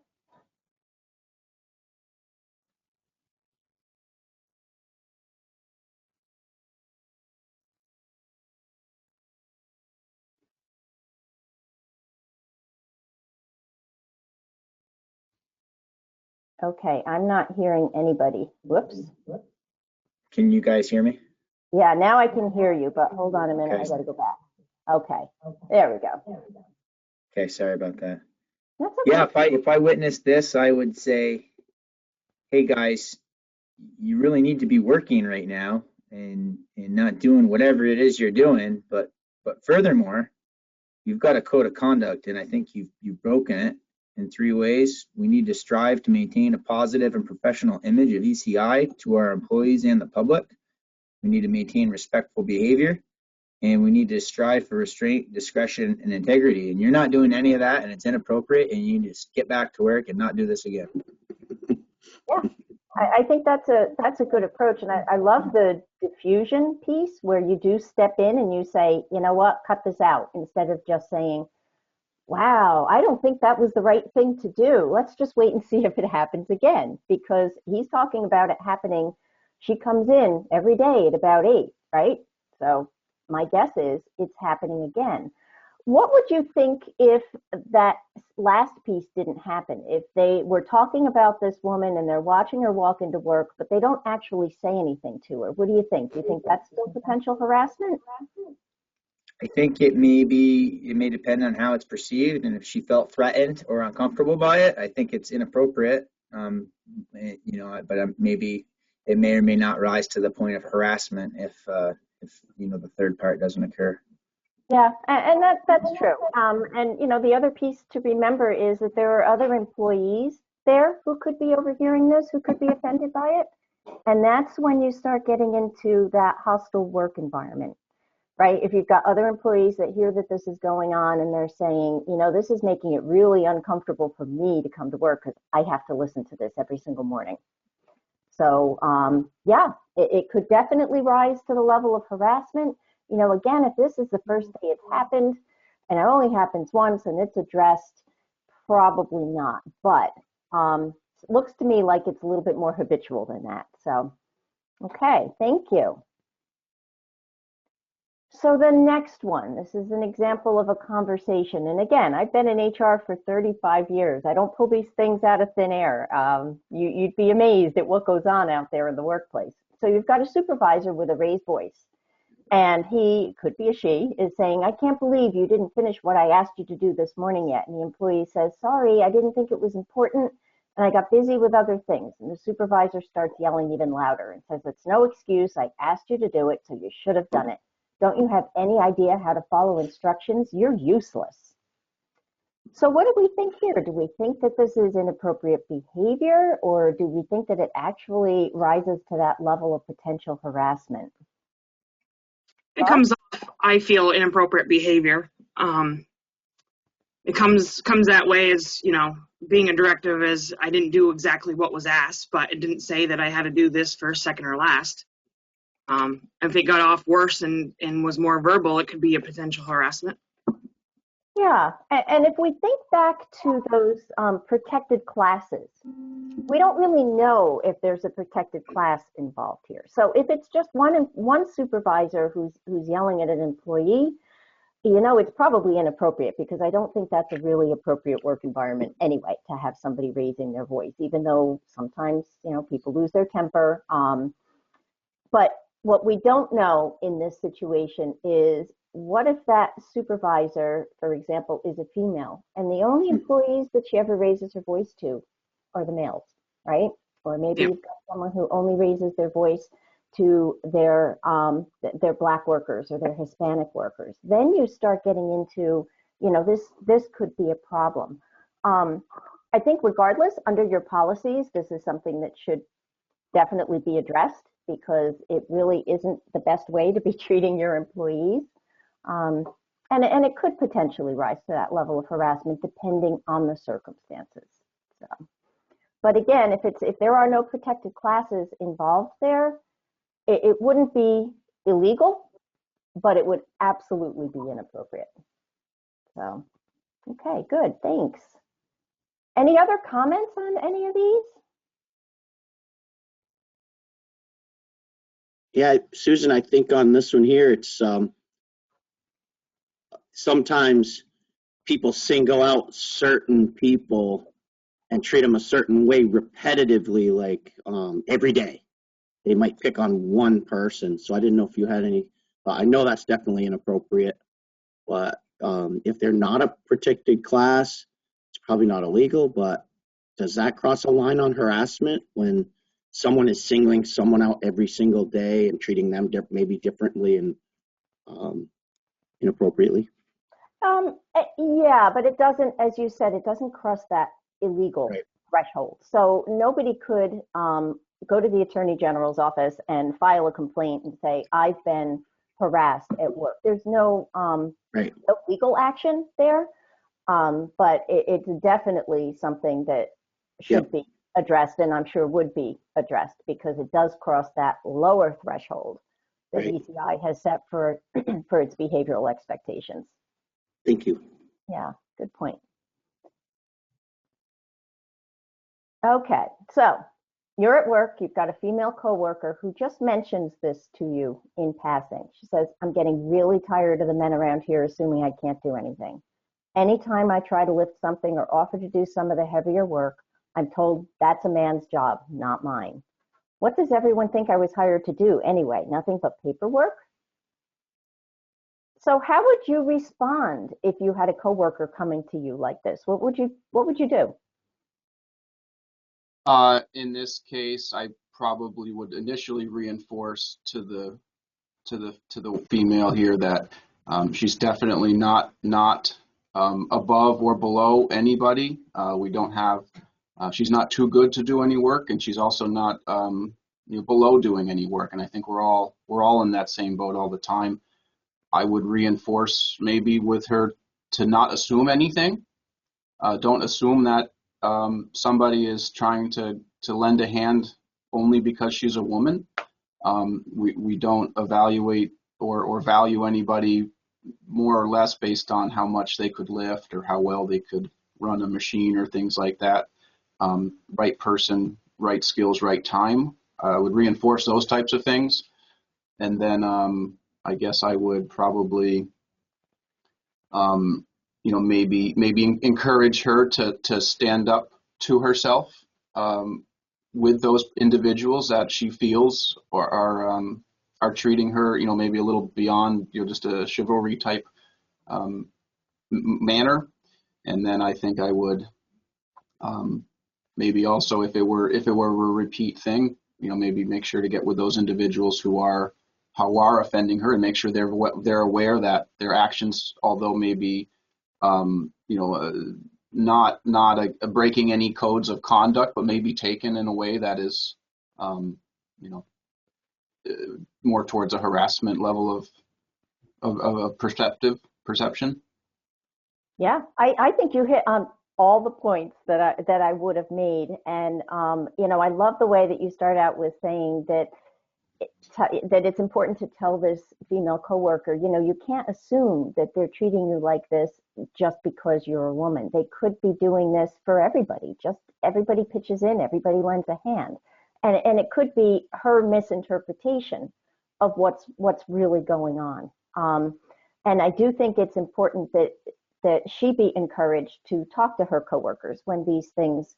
Okay, I'm not hearing anybody. Whoops. Can you guys hear me? Yeah, now I can hear you, but hold on a minute. Okay. I got to go back. Okay, there we go. Okay, sorry about that. That's okay. Yeah, if I witnessed this, I would say, hey guys, you really need to be working right now and not doing whatever it is you're doing. But furthermore, you've got a code of conduct, and I think you've broken it. in 3 ways. We need to strive to maintain a positive and professional image of ECI to our employees and the public. We need to maintain respectful behavior, and we need to strive for restraint, discretion, and integrity. And you're not doing any of that, and it's inappropriate, and you need to get back to work and not do this again. Yeah, I think that's a good approach, and I love the diffusion piece where you do step in and you say, you know what, cut this out, instead of just saying, wow, I don't think that was the right thing to do. Let's just wait and see if it happens again, because he's talking about it happening. She comes in every day at about 8, right? So my guess is it's happening again. What would you think if that last piece didn't happen? If they were talking about this woman and they're watching her walk into work, but they don't actually say anything to her? What do you think? Do you think that's still potential harassment? I think it may depend on how it's perceived, and if she felt threatened or uncomfortable by it, I think it's inappropriate. But maybe it may or may not rise to the point of harassment if the third part doesn't occur. Yeah, and that's true. And the other piece to remember is that there are other employees there who could be overhearing this, who could be offended by it, and that's when you start getting into that hostile work environment. Right? If you've got other employees that hear that this is going on and they're saying, this is making it really uncomfortable for me to come to work because I have to listen to this every single morning. So, it could definitely rise to the level of harassment. Again, if this is the first day it's happened and it only happens once and it's addressed, probably not. But it looks to me like it's a little bit more habitual than that. So, okay, thank you. So the next one, this is an example of a conversation. And again, I've been in HR for 35 years. I don't pull these things out of thin air. You'd be amazed at what goes on out there in the workplace. So you've got a supervisor with a raised voice. And he, could be a she, is saying, I can't believe you didn't finish what I asked you to do this morning yet. And the employee says, sorry, I didn't think it was important. And I got busy with other things. And the supervisor starts yelling even louder and says, it's no excuse. I asked you to do it, so you should have done it. Don't you have any idea how to follow instructions? You're useless. So what do we think here? Do we think that this is inappropriate behavior, or do we think that it actually rises to that level of potential harassment? It comes off, I feel, inappropriate behavior. It comes that way as, being a directive as I didn't do exactly what was asked, but it didn't say that I had to do this first, second, or last. If it got off worse and was more verbal, it could be a potential harassment. Yeah, and if we think back to those protected classes, we don't really know if there's a protected class involved here. So if it's just one supervisor who's yelling at an employee, it's probably inappropriate, because I don't think that's a really appropriate work environment anyway, to have somebody raising their voice, even though sometimes, people lose their temper. But what we don't know in this situation is, what if that supervisor, for example, is a female, and the only employees that she ever raises her voice to are the males, right? Or maybe you've got someone who only raises their voice to their Black workers or their Hispanic workers. Then you start getting into, this could be a problem. I think regardless, under your policies, this is something that should definitely be addressed, because it really isn't the best way to be treating your employees. And it could potentially rise to that level of harassment depending on the circumstances. So, but again, if there are no protected classes involved there, it wouldn't be illegal, but it would absolutely be inappropriate. So, okay, good, thanks. Any other comments on any of these? Yeah, Susan, I think on this one here, it's sometimes people single out certain people and treat them a certain way repetitively, like every day. They might pick on one person. So I didn't know if you had any, I know that's definitely inappropriate, but if they're not a protected class, it's probably not illegal, but does that cross a line on harassment when someone is singling someone out every single day and treating them maybe differently and inappropriately? Yeah, but it doesn't, as you said, it doesn't cross that illegal Right. threshold. So nobody could go to the Attorney General's office and file a complaint and say, I've been harassed at work. There's no, Right. no legal action there, but it's definitely something that should be addressed, and I'm sure would be addressed, because it does cross that lower threshold that Right. ECI has set for for its behavioral expectations. Thank you. Yeah, good point. Okay, so you're at work, you've got a female coworker who just mentions this to you in passing. She says, I'm getting really tired of the men around here assuming I can't do anything. Anytime I try to lift something or offer to do some of the heavier work, I'm told that's a man's job, not mine. What does everyone think I was hired to do anyway? Nothing but paperwork? So how would you respond if you had a coworker coming to you like this? What would you do? In this case, I probably would initially reinforce to the female here that she's definitely not above or below anybody. We don't have. She's not too good to do any work, and she's also not below doing any work. And I think we're all in that same boat all the time. I would reinforce maybe with her to not assume anything. Don't assume that somebody is trying to lend a hand only because she's a woman. We don't evaluate or value anybody more or less based on how much they could lift or how well they could run a machine or things like that. Right person, right skills, right time. I would reinforce those types of things. And then I guess I would probably maybe encourage her to stand up to herself with those individuals that she feels are treating her, maybe a little beyond, just a chivalry type manner. And then I think I would maybe also, if it were a repeat thing, maybe make sure to get with those individuals who are offending her and make sure they're aware that their actions, although maybe not a breaking any codes of conduct, but maybe taken in a way that is more towards a harassment level of perception. Yeah, I think you hit on all the points that I would have made, and I love the way that you start out with saying that it's important to tell this female coworker, you can't assume that they're treating you like this just because you're a woman. They could be doing this for everybody. Just everybody pitches in, everybody lends a hand, and it could be her misinterpretation of what's really going on. And I do think it's important that she be encouraged to talk to her coworkers when these things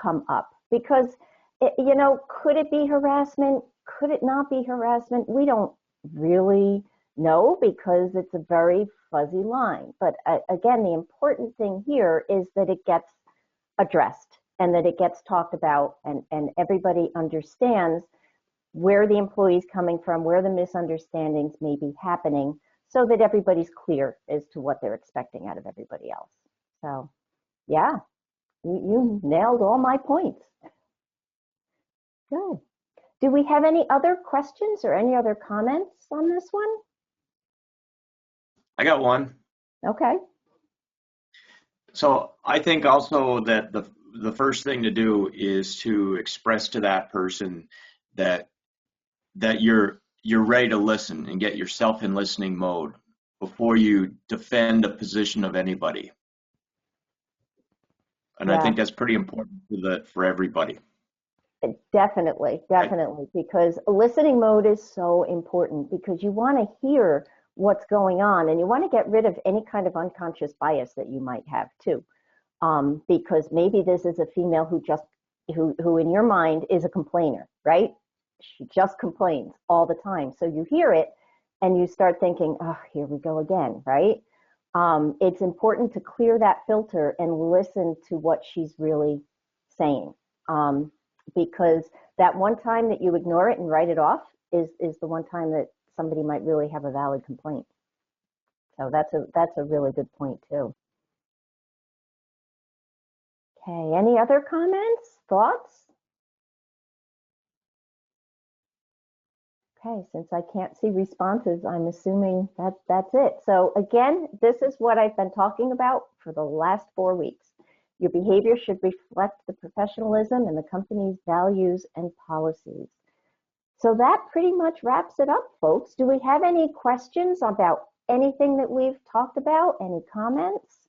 come up, because could it be harassment? Could it not be harassment? We don't really know, because it's a very fuzzy line. But again, the important thing here is that it gets addressed and that it gets talked about, and everybody understands where the employee's coming from, where the misunderstandings may be happening, so that everybody's clear as to what they're expecting out of everybody else. So, yeah, you nailed all my points. Good. Do we have any other questions or any other comments on this one? I got one. Okay. So I think also that the first thing to do is to express to that person that you're ready to listen and get yourself in listening mode before you defend a position of anybody. And I think that's pretty important for everybody. Definitely, because listening mode is so important, because you want to hear what's going on, and you want to get rid of any kind of unconscious bias that you might have too. Because maybe this is a female who in your mind is a complainer, right? She just complains all the time. So you hear it and you start thinking, oh, here we go again, right? It's important to clear that filter and listen to what she's really saying. Because that one time that you ignore it and write it off is the one time that somebody might really have a valid complaint. So that's a really good point too. Okay, any other comments, thoughts? Okay, since I can't see responses, I'm assuming that that's it. So again, this is what I've been talking about for the last 4 weeks. Your behavior should reflect the professionalism and the company's values and policies. So that pretty much wraps it up, folks. Do we have any questions about anything that we've talked about? Any comments?